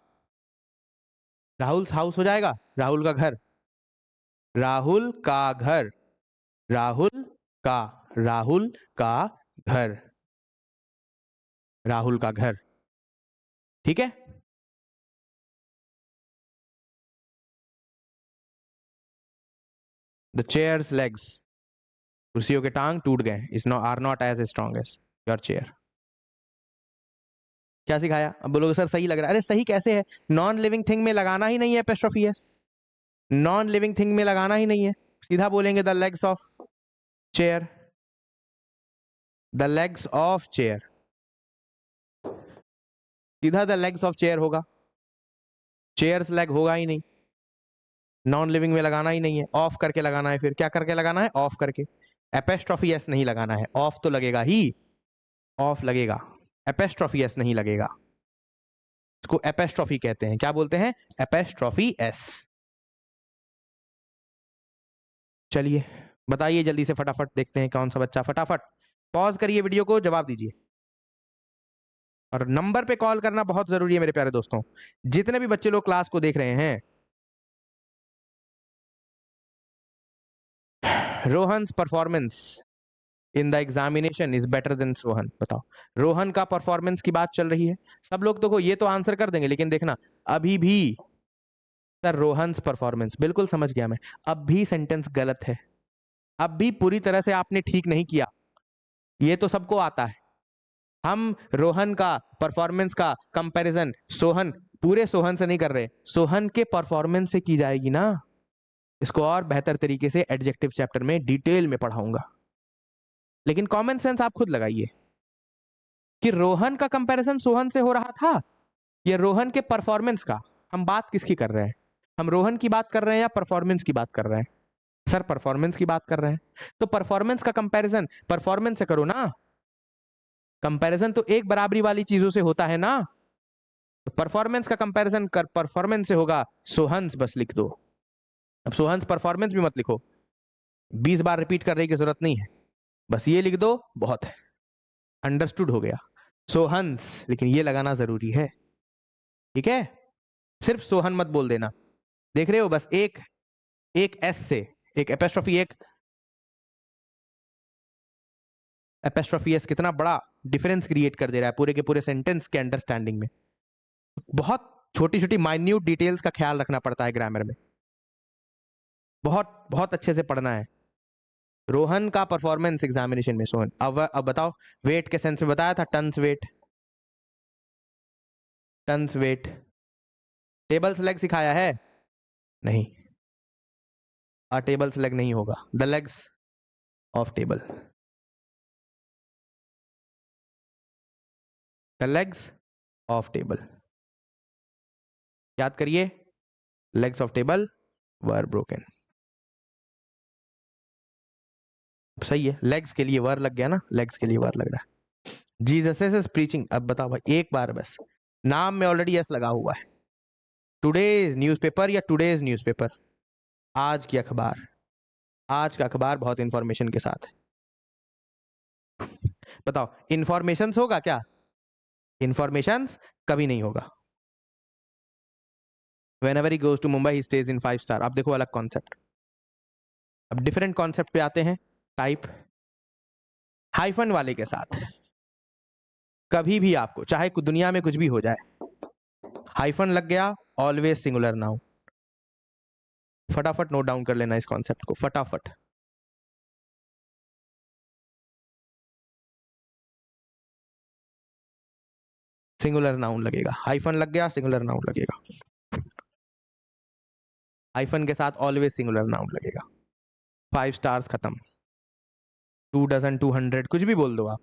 राहुल्स हाउस हो जाएगा, राहुल का घर, राहुल का घर, राहुल का, राहुल का घर, राहुल का घर, ठीक है? द चेयर्स लेग्स, कुर्सियों के टांग टूट गए, is not, are not as strong as your chair. क्या सिखाया? अब बोलोगे सर सही लग रहा है, अरे सही कैसे है, नॉन लिविंग थिंग में लगाना ही नहीं है apostrophe S, non living thing में लगाना ही नहीं है, सीधा बोलेंगे the legs of chair, the legs of chair, सीधा द लेग्स ऑफ चेयर होगा, चेयर्स लेग होगा ही नहीं, नॉन लिविंग में लगाना ही नहीं है, ऑफ करके लगाना है, फिर क्या करके लगाना है? ऑफ करके, एपोस्ट्रोफी एस नहीं लगाना है, ऑफ तो लगेगा ही, ऑफ लगेगा, एपोस्ट्रोफी एस नहीं लगेगा, इसको एपोस्ट्रोफी कहते हैं, क्या बोलते हैं? Apostrophe S. चलिए बताइए जल्दी से, फटाफट देखते हैं कौन सा बच्चा, फटाफट पॉज करिए वीडियो को, जवाब दीजिए, और नंबर पे कॉल करना बहुत जरूरी है मेरे प्यारे दोस्तों। जितने भी बच्चे लोग क्लास को देख रहे हैं, Rohan's performance in the examination is better than Sohan, बताओ, रोहन का परफॉर्मेंस की बात चल रही है, सब लोग तो ये तो आंसर कर देंगे, लेकिन देखना अभी भी, सर रोहन्स परफॉर्मेंस, बिल्कुल समझ गया मैं, अब भी सेंटेंस गलत है, अब भी पूरी तरह से आपने ठीक नहीं किया, ये तो सबको आता है। हम रोहन का परफॉर्मेंस का कंपैरिजन सोहन, पूरे सोहन से नहीं कर रहे, सोहन के परफॉर्मेंस से की जाएगी ना, इसको और बेहतर तरीके से एडजेक्टिव चैप्टर में डिटेल में पढ़ाऊंगा, लेकिन कॉमन सेंस आप खुद लगाइए कि रोहन का कंपैरिजन सोहन से हो रहा था या रोहन के परफॉर्मेंस का, हम बात किसकी कर रहे हैं? हम रोहन की बात कर रहे हैं या परफॉर्मेंस की बात कर रहे हैं? सर परफॉर्मेंस की बात कर रहे हैं, तो परफॉर्मेंस का कंपैरिजन परफॉर्मेंस से करो ना, कंपैरिजन तो एक बराबरी वाली चीजों से होता है ना, तो परफॉर्मेंस का कंपैरिजन कर परफॉर्मेंस से होगा, सोहंस बस लिख दो, अब सोहंस परफॉर्मेंस भी मत लिखो, 20 बार रिपीट करने की जरूरत नहीं है, बस ये लिख दो बहुत है, अंडरस्टूड हो गया, सोहंस, लेकिन ये लगाना जरूरी है, ठीक है? सिर्फ सोहन मत बोल देना, देख रहे हो, बस एक एक एस से, एक एपोस्ट्रोफी, एक एपोस्ट्रोफी एस कितना बड़ा डिफरेंस क्रिएट कर दे रहा है पूरे के पूरे सेंटेंस के अंडरस्टैंडिंग में। बहुत छोटी छोटी माइन्यूट डिटेल्स का ख्याल रखना पड़ता है ग्रामर में, बहुत बहुत अच्छे से पढ़ना है। रोहन का परफॉर्मेंस एग्जामिनेशन में, सोहन, अब बताओ, वेट के सेंस में बताया था, tons weight, tons weight, tables leg सिखाया है? नहीं, टेबल्स लेग नहीं होगा, the legs of table, the legs of table. याद करिए, legs of table were broken. सही है, लेग्स के लिए वर लग गया ना, लेग्स के लिए वर लग रहा है। Jesus is preaching. अब बताओ भाई, एक बार बस, नाम में ऑलरेडी एस लगा हुआ है। टुडेज न्यूज़पेपर या टुडेज न्यूज़पेपर, आज की अखबार, आज का अखबार बहुत इंफॉर्मेशन के साथ है। बताओ इंफॉर्मेशन होगा क्या? इंफॉर्मेशन कभी नहीं होगा। Whenever he goes to Mumbai, he stays in 5 star। अब देखो अलग कॉन्सेप्ट, अब डिफरेंट कॉन्सेप्ट पे आते हैं। टाइप हाइफन वाले के साथ कभी भी आपको चाहे दुनिया में कुछ भी हो जाए, हाइफन लग गया, ऑलवेज सिंगुलर नाउन। फटाफट नोट डाउन कर लेना इस कॉन्सेप्ट को, फटाफट। सिंगुलर नाउन लगेगा, हाइफन लग गया, सिंगुलर नाउन लगेगा। हाइफन के साथ ऑलवेज सिंगुलर नाउन लगेगा। 5 स्टार्स खत्म। 2 डजन, 200, कुछ भी बोल दो आप।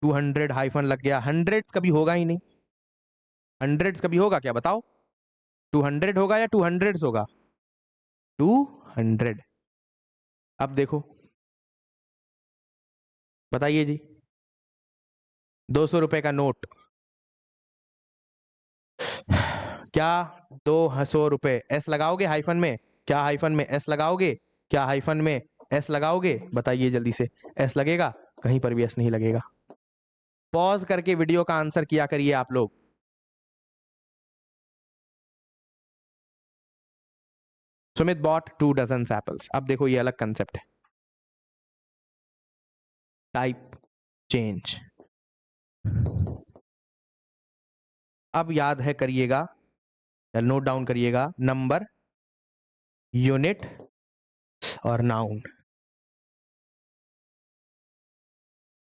टू 200 हाइफन लग गया। हंड्रेड्स कभी होगा ही नहीं, हंड्रेड्स कभी होगा क्या बताओ? 200 होगा या 200 होगा? 200। अब देखो, बताइए जी, 200 रुपए का नोट, क्या 200 रुपए एस लगाओगे हाइफन में? क्या हाइफन में एस लगाओगे? क्या हाइफन में एस लगाओगे? बताइए जल्दी से, एस लगेगा? कहीं पर भी एस नहीं लगेगा। पॉज करके वीडियो का आंसर किया करिए आप लोग। Sumit bought 2 dozen apples. अब देखो ये अलग कंसेप्ट है। Type change. अब याद है करिएगा, या नोट डाउन करिएगा, नंबर, यूनिट और नाउन।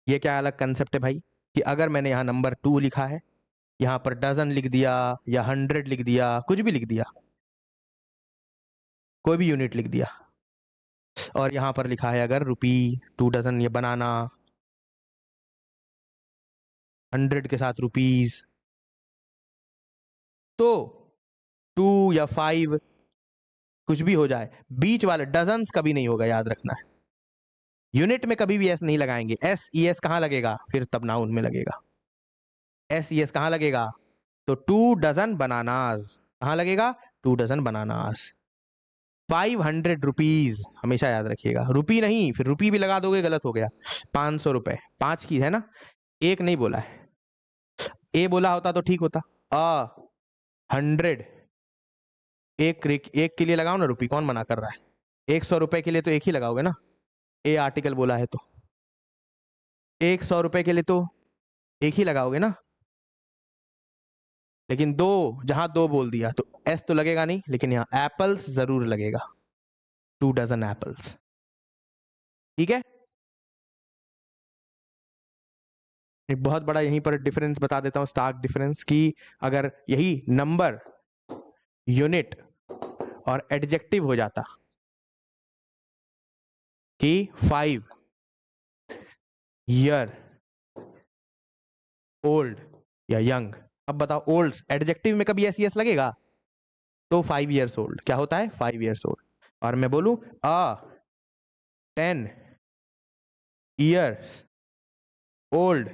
ये क्या अलग कंसेप्ट है भाई, कि अगर मैंने यहां नंबर 2 लिखा है, यहां पर डजन लिख दिया या 100 लिख दिया, कुछ भी लिख दिया, कोई भी यूनिट लिख दिया, और यहां पर लिखा है अगर रुपी, 2 डजन, ये बनाना, 100 के साथ रुपीज, तो 2 या 5 कुछ भी हो जाए, बीच वाले डजन्स कभी नहीं होगा, याद रखना है। यूनिट में कभी भी एस नहीं लगाएंगे। एस ई एस कहां लगेगा? फिर तब नाउन में लगेगा। एस ई एस कहां लगेगा? तो 2 डजन बनानाज कहां लगेगा? 2 डजन बनानाज। 500 रुपीज हमेशा याद रखिएगा, रुपी नहीं, फिर रुपी भी लगा दोगे गलत हो गया। 500 रुपए, 5 की है ना, एक नहीं बोला है। ए बोला होता तो ठीक होता। 100, एक के लिए लगाओ ना रुपी, कौन मना कर रहा है? 100 रुपए के लिए तो एक ही लगाओगे ना, ए आर्टिकल बोला है तो 100 रुपए के लिए तो एक ही लगाओगे ना। लेकिन दो, जहां दो बोल दिया तो एस तो लगेगा नहीं, लेकिन यहाँ एप्पल्स जरूर लगेगा। 2 डजन एप्पल्स। ठीक है, एक बहुत बड़ा यहीं पर डिफरेंस बता देता हूं, स्टार्क डिफरेंस, कि अगर यही नंबर, यूनिट और एडजेक्टिव हो जाता कि 5 ईयर ओल्ड या यंग, अब बताओ ओल्ड एडजेक्टिव में कभी एस लगेगा? तो 5 ईयर्स ओल्ड क्या होता है? 5 ईयर्स ओल्ड। और मैं बोलूं 10 ईयर्स ओल्ड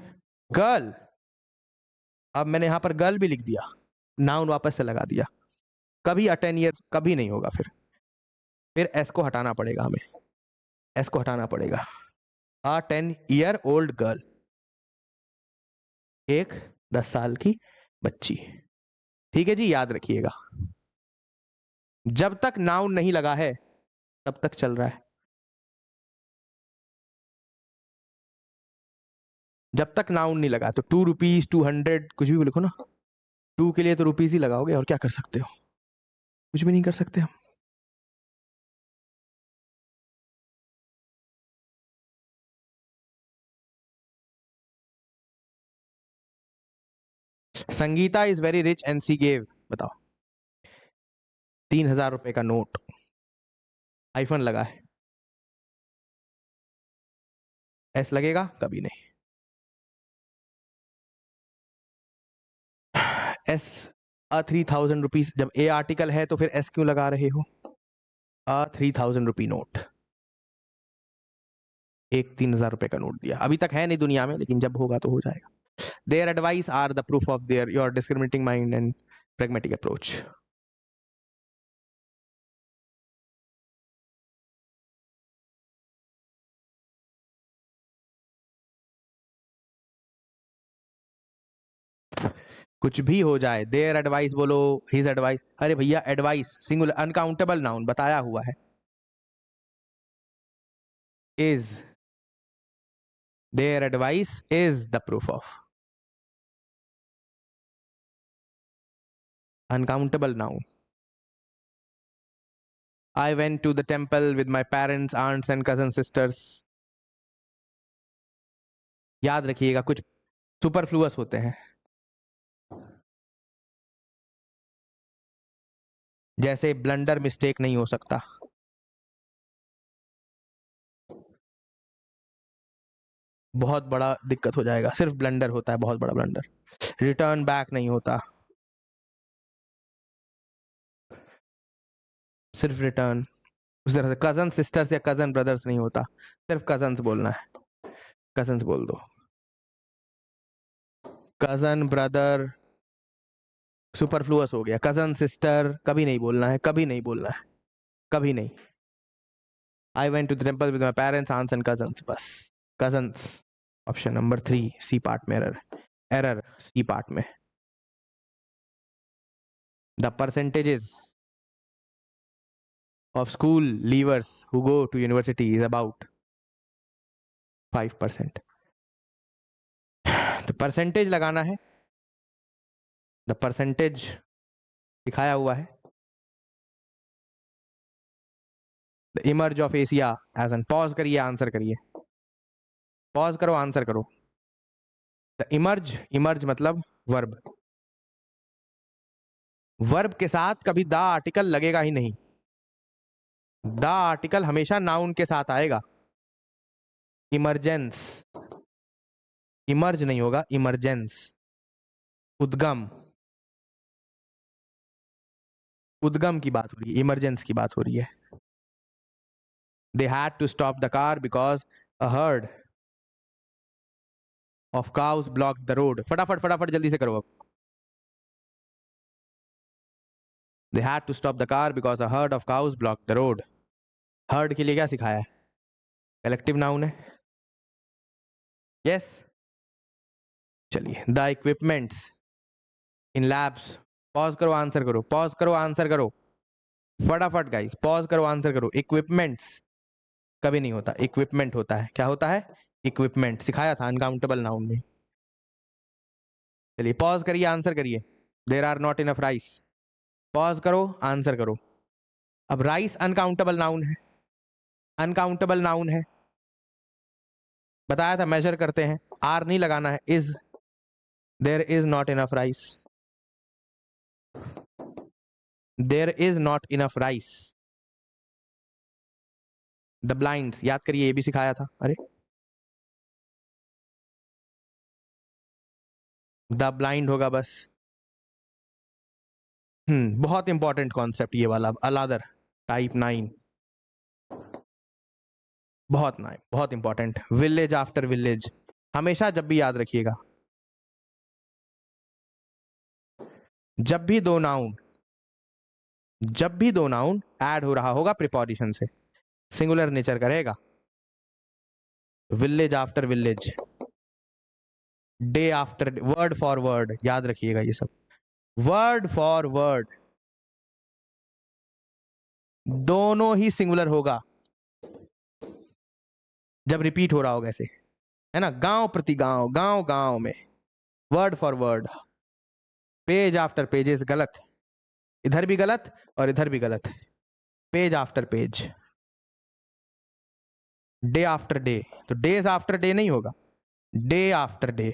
गर्ल, अब मैंने यहां पर गर्ल भी लिख दिया, नाउन वापस से लगा दिया, कभी 10 ईयर्स कभी नहीं होगा। फिर एस को हटाना पड़ेगा हमें, एस को हटाना पड़ेगा। 10 ईयर ओल्ड गर्ल, एक 10 साल की बच्ची। ठीक है जी, याद रखिएगा, जब तक नाउन नहीं लगा है तब तक चल रहा है। जब तक नाउन नहीं लगा तो 2 रुपीज, 200, कुछ भी लिखो ना। 2 के लिए तो रुपीज ही लगाओगे, और क्या कर सकते हो? कुछ भी नहीं कर सकते हम। Sangeeta is very rich and C gave. बताओ, 3,000 रुपए का नोट, आईफोन लगा है, एस लगेगा? कभी नहीं। एस 3000 रुपीज, जब ए आर्टिकल है तो फिर एस क्यों लगा रहे हो? 3000 रुपी नोट, एक 3000 रुपए का नोट दिया। अभी तक है नहीं दुनिया में, लेकिन जब होगा तो हो जाएगा। Their advice are the proof of their your discriminating mind and pragmatic approach. कुछ भी हो जाए, देयर एडवाइस बोलो, हिज एडवाइस। अरे भैया एडवाइस सिंगुलर, अनकाउंटेबल नाउन बताया हुआ है। Is, their advice is the proof of uncountable noun. I went to the temple with my parents, aunts and cousin sisters. याद रखिएगा कुछ सुपरफ्लुअस होते हैं, जैसे ब्लंडर मिस्टेक नहीं हो सकता। बहुत बड़ा दिक्कत हो जाएगा, सिर्फ ब्लंडर होता है, बहुत बड़ा ब्लंडर। रिटर्न बैक नहीं होता, सिर्फ रिटर्न। उस तरह से कजन सिस्टर्स या कजन ब्रदर्स नहीं होता, सिर्फ कजन्स बोलना है। कजन्स बोल दो। कजन ब्रदर सुपरफ्लुअस हो गया। कजन सिस्टर कभी नहीं बोलना है, कभी नहीं बोलना है, कभी नहीं। I went to the temple with my parents, aunts and cousins, बस cousins. Option number 3 C part में एरर, एरर सी पार्ट में। The percentages of school leavers who go to university is about 5%. तो percentage लगाना है, the percentage दिखाया हुआ है। The emerge of Asia as an, pause करिए आंसर करिए, पॉज करो आंसर करो। द इमर्ज, इमर्ज मतलब वर्ब, वर्ब के साथ कभी द आर्टिकल लगेगा ही नहीं। द आर्टिकल हमेशा नाउन के साथ आएगा। इमरजेंस, इमर्ज नहीं होगा, इमरजेंस। उद्गम, उद्गम की बात हो रही है, इमरजेंस की बात हो रही है। They had to stop the car because a herd of cows blocked the road. फटाफट फटाफट जल्दी से करो अब। They had to stop the car because a herd of cows blocked the road. herd के लिए क्या सिखाया है? कलेक्टिव नाउन है। यस, चलिए। The equipments in labs, pause करो आंसर करो, पॉज करो आंसर करो फटाफट गाइस, पॉज करो आंसर करो। इक्विपमेंट्स कभी नहीं होता, इक्विपमेंट होता है। क्या होता है? इक्विपमेंट, सिखाया था अनकाउंटेबल नाउन में। चलिए पॉज करिए, आंसर करिए। There are not enough rice, pause करो आंसर करो। अब राइस अनकाउंटेबल नाउन है, अनकाउंटेबल नाउन है, बताया था मेजर करते हैं, आर नहीं लगाना है। Is, there is not enough rice, there is not enough rice. The blinds, याद करिए ये भी सिखाया था। अरे द ब्लाइंड होगा बस। बहुत इंपॉर्टेंट कॉन्सेप्ट ये वाला। अलादर टाइप 9, बहुत इंपॉर्टेंट। विलेज आफ्टर विलेज, हमेशा जब भी याद रखिएगा, जब भी दो नाउन, जब भी दो नाउन ऐड हो रहा होगा प्रीपोजिशन से, सिंगुलर नेचर करेगा। Village after village, day after, word for word, याद रखिएगा ये सब। वर्ड फॉर वर्ड दोनों ही सिंगुलर होगा जब रिपीट हो रहा होगा, ऐसे है ना। गांव प्रति गांव, गांव गांव में, word for word. Page after pages गलत, इधर भी गलत और इधर भी गलत। Page after page, day after day, तो डेज आफ्टर डे नहीं होगा, day after day.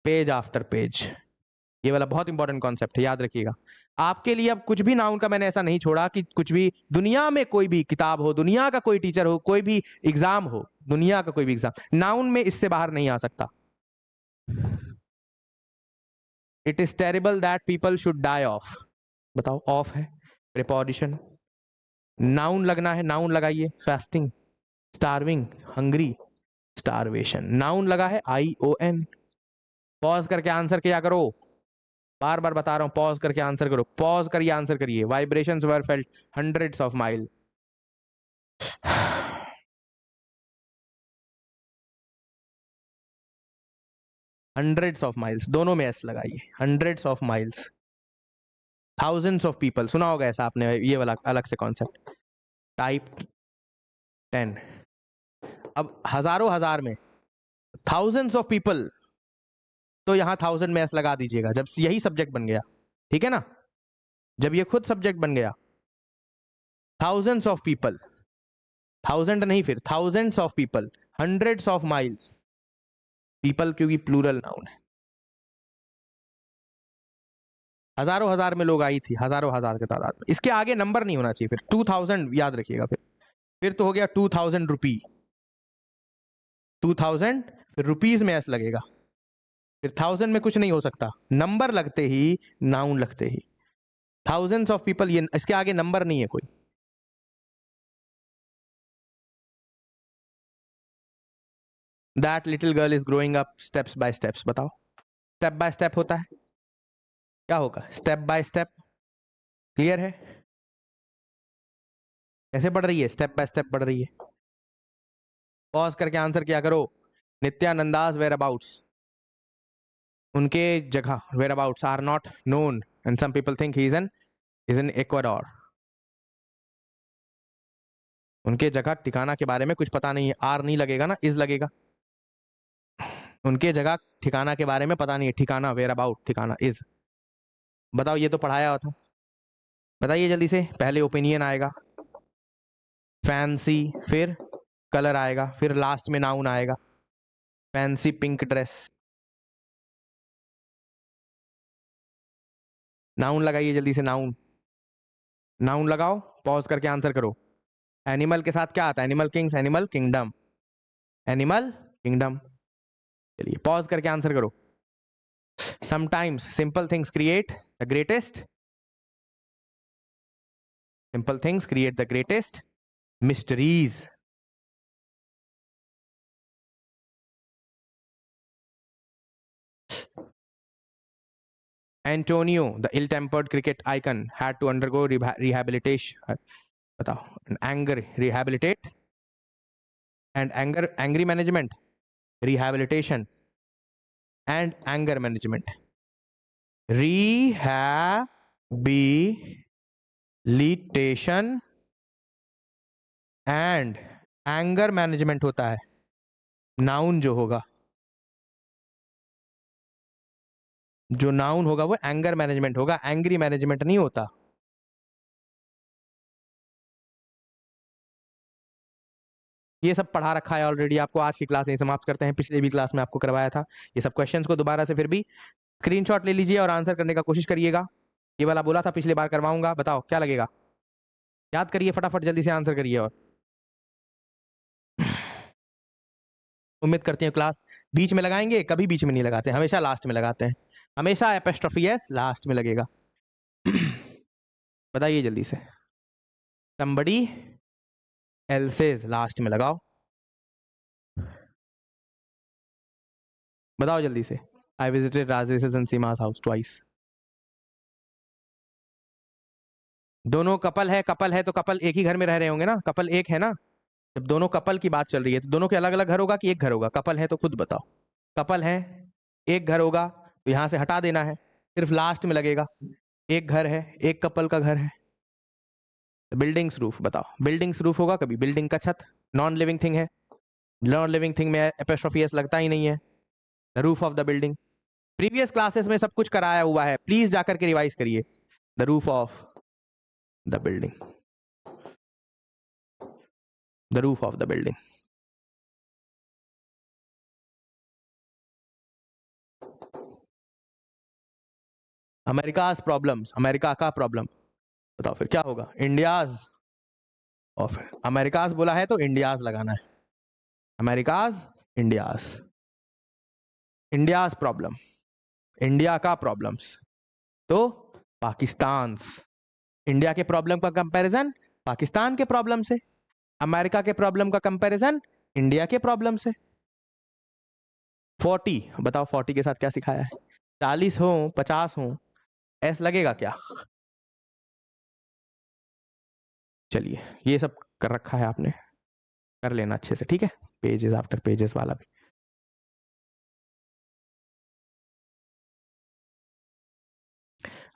Page after page, ये वाला बहुत इंपॉर्टेंट कॉन्सेप्ट है, याद रखिएगा। आपके लिए अब कुछ भी नाउन का मैंने ऐसा नहीं छोड़ा कि कुछ भी दुनिया में कोई भी किताब हो, दुनिया का कोई टीचर हो, कोई भी एग्जाम हो, दुनिया का कोई भी एग्जाम नाउन में इससे बाहर नहीं आ सकता। It is terrible that people should die of. बताओ, ऑफ है प्रीपोजिशन, नाउन लगना है, नाउन लगाइए। Fasting, starving, hungry, starvation, noun लगा है ION। पॉज करके आंसर किया करो, बार बार बता रहा हूं, पॉज करके आंसर करो, पॉज करिए, आंसर करिए। Vibrations were felt hundreds of mile. Hundreds of miles, दोनों में एस लगाइए, hundreds of miles, thousands of people, सुना होगा ऐसा आपने, ये वाला अलग से कॉन्सेप्ट। टाइप 10, अब हजारों हजार में, थाउजेंड्स ऑफ पीपल, तो यहां 1000 में एस लगा दीजिएगा जब यही सब्जेक्ट बन गया, ठीक है ना, जब ये खुद सब्जेक्ट बन गया। थाउजेंड्स ऑफ पीपल, थाउजेंड नहीं, फिर thousands of people, hundreds of miles, people क्योंकि प्लूरल नाउन है। हजारों हजार में लोग आई थी, हजारों हजार के तादाद में, इसके आगे नंबर नहीं होना चाहिए। फिर 2000 याद रखिएगा, फिर तो हो गया 2000 रुपी, 2000, फिर रुपीज में एस लगेगा, फिर 1000 में कुछ नहीं हो सकता, नंबर लगते ही, नाउन लगते ही। थाउजेंड्स ऑफ पीपल, ये इसके आगे नंबर नहीं है कोई। That little girl is growing up steps by steps. बताओ, स्टेप बाय स्टेप होता है, क्या होगा, स्टेप बाय स्टेप। क्लियर है, कैसे बढ़ रही है, स्टेप बाय स्टेप बढ़ रही है। पॉज करके आंसर किया करो। नित्यानंदास वेयर अबाउट्स, उनके जगह, whereabouts are not known and some people think he is in Ecuador. उनके जगह ठिकाना के बारे में कुछ पता नहीं है, आर नहीं लगेगा ना, इज लगेगा। उनके जगह ठिकाना के बारे में पता नहीं है, ठिकाना, वेयर अबाउट, ठिकाना, इज। बताओ, ये तो पढ़ाया हुआ था, बताइए जल्दी से। पहले ओपिनियन आएगा, फैंसी, फिर कलर आएगा, फिर लास्ट में नाउन आएगा। फैंसी पिंक ड्रेस, नाउन लगाइए जल्दी से, नाउन, नाउन लगाओ, पॉज करके आंसर करो। एनिमल के साथ क्या आता है, animal Kings, animal kingdom, animal kingdom. चलिए पॉज करके आंसर करो। Sometimes simple things create the greatest, simple things create the greatest mysteries. Antonio, the ill-tempered cricket icon, had to undergo rehabilitation. बताओ, anger, rehabilitate, and angry management, rehabilitation, and anger management, rehabilitation and anger management होता है, noun जो होगा, जो noun होगा वो anger management होगा, angry management नहीं होता। ये सब पढ़ा रखा है ऑलरेडी आपको, आज की क्लास नहीं समाप्त करते हैं, पिछले भी क्लास में आपको करवाया था ये सब क्वेश्चंस को दोबारा से फिर भी स्क्रीनशॉट ले लीजिए और आंसर करने का कोशिश करिएगा। ये वाला बोला था पिछली बार करवाऊंगा, बताओ क्या लगेगा, याद करिए फटाफट, जल्दी से आंसर करिए। और उम्मीद करती हूँ क्लास बीच में लगाएंगे, कभी बीच में नहीं लगाते, हमेशा लास्ट में लगाते हैं, हमेशा एपोस्ट्रोफी एस लास्ट में लगेगा। बताइए जल्दी से, somebody else's लास्ट में लगाओ, बताओ जल्दी से। I visited Rajesh and Seema's house twice. दोनों कपल है तो कपल एक ही घर में रह रहे होंगे ना, कपल एक है ना, जब दोनों कपल की बात चल रही है तो दोनों के अलग अलग घर होगा कि एक घर होगा, कपल है तो खुद बताओ। कपल है, एक घर होगा तो यहां से हटा देना है, सिर्फ लास्ट में लगेगा। एक घर है, एक कपल का घर है। बिल्डिंग्स रूफ, बताओ, बिल्डिंग्स रूफ होगा कभी, बिल्डिंग का छत, नॉन लिविंग थिंग है, नॉन लिविंग थिंग में एपोस्ट्रोफी एस लगता ही नहीं है। The roof of the building, previous classes में सब कुछ कराया हुआ है, प्लीज जाकर के रिवाइज करिए। The roof of the building, the roof of the building. America's problems, America का प्रॉब्लम। बताओ फिर क्या होगा? इंडियाज। और फिर अमेरिकाज बोला है तो इंडियाज लगाना है। America's, India's, India's problem, India का प्रॉब्लम्स। तो पाकिस्तान, इंडिया के प्रॉब्लम का कंपैरिजन पाकिस्तान के प्रॉब्लम से, अमेरिका के प्रॉब्लम का कंपैरिजन इंडिया के प्रॉब्लम से। 40, बताओ 40 के साथ क्या सिखाया है? 40 हो 50 हो, एस लगेगा क्या? चलिए ये सब कर रखा है आपने, कर लेना अच्छे से, ठीक है? पेजेस आफ्टर पेजेस वाला भी।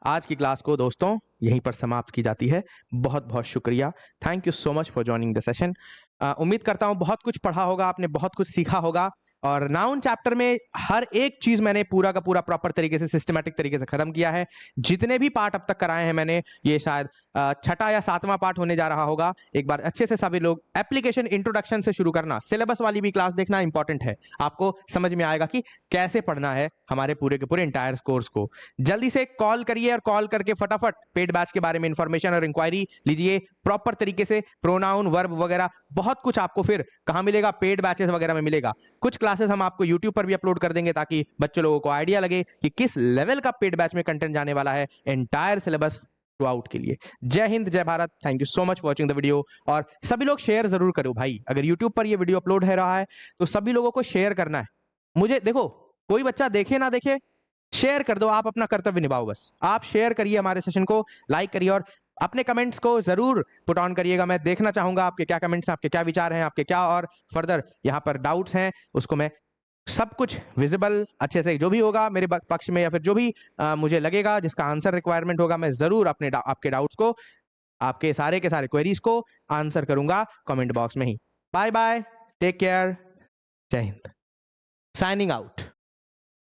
आज की क्लास को दोस्तों यहीं पर समाप्त की जाती है। बहुत बहुत शुक्रिया, thank you so much for joining the session. उम्मीद करता हूं बहुत कुछ पढ़ा होगा आपने, बहुत कुछ सीखा होगा। और नाउन चैप्टर में हर एक चीज मैंने पूरा का पूरा प्रॉपर तरीके से, सिस्टमैटिक तरीके से खत्म किया है। जितने भी पार्ट अब तक कराए हैं मैंने, ये शायद छठा या सातवां पार्ट होने जा रहा होगा। एक बार अच्छे से सभी लोग एप्लीकेशन इंट्रोडक्शन से शुरू करना, सिलेबस वाली भी क्लास देखना इंपॉर्टेंट है। आपको समझ में आएगा कि कैसे पढ़ना है हमारे पूरे के पूरे इंटायर कोर्स को। जल्दी से कॉल करिए और कॉल करके फटाफट पेड बैच के बारे में इंफॉर्मेशन और इंक्वायरी लीजिए प्रॉपर तरीके से। प्रोनाउन, वर्ब वगैरह बहुत कुछ आपको फिर कहां मिलेगा? पेड बैचेस वगैरह में मिलेगा। कुछ क्लासेस हम आपको यूट्यूब पर भी अपलोड कर देंगे ताकि बच्चों लोगों को आइडिया लगे कि किस लेवल का पेड बैच में कंटेंट जाने वाला है एंटायर सिलेबस थ्रू आउट के लिए। जय हिंद, जय Bharat, thank you so much for watching the video. और सभी लोग शेयर जरूर करो भाई, अगर यूट्यूब पर ये वीडियो अपलोड हो रहा है तो सभी लोगों को शेयर करना है। मुझे देखो, कोई बच्चा देखे ना देखे, शेयर कर दो, आप अपना कर्तव्य निभाओ। बस आप शेयर करिए हमारे सेशन को, लाइक करिए और अपने कमेंट्स को जरूर पुट ऑन करिएगा। मैं देखना चाहूंगा आपके क्या कमेंट्स हैं, आपके क्या विचार हैं, आपके क्या और फर्दर यहाँ पर डाउट्स हैं, उसको मैं सब कुछ विजिबल अच्छे से जो भी होगा मेरे पक्ष में या फिर जो भी मुझे लगेगा जिसका आंसर रिक्वायरमेंट होगा, मैं जरूर अपने आपके डाउट्स को, आपके सारे के सारे क्वेरीज को आंसर करूंगा कमेंट बॉक्स में ही। बाय बाय, टेक केयर, जय हिंद, साइनिंग आउट।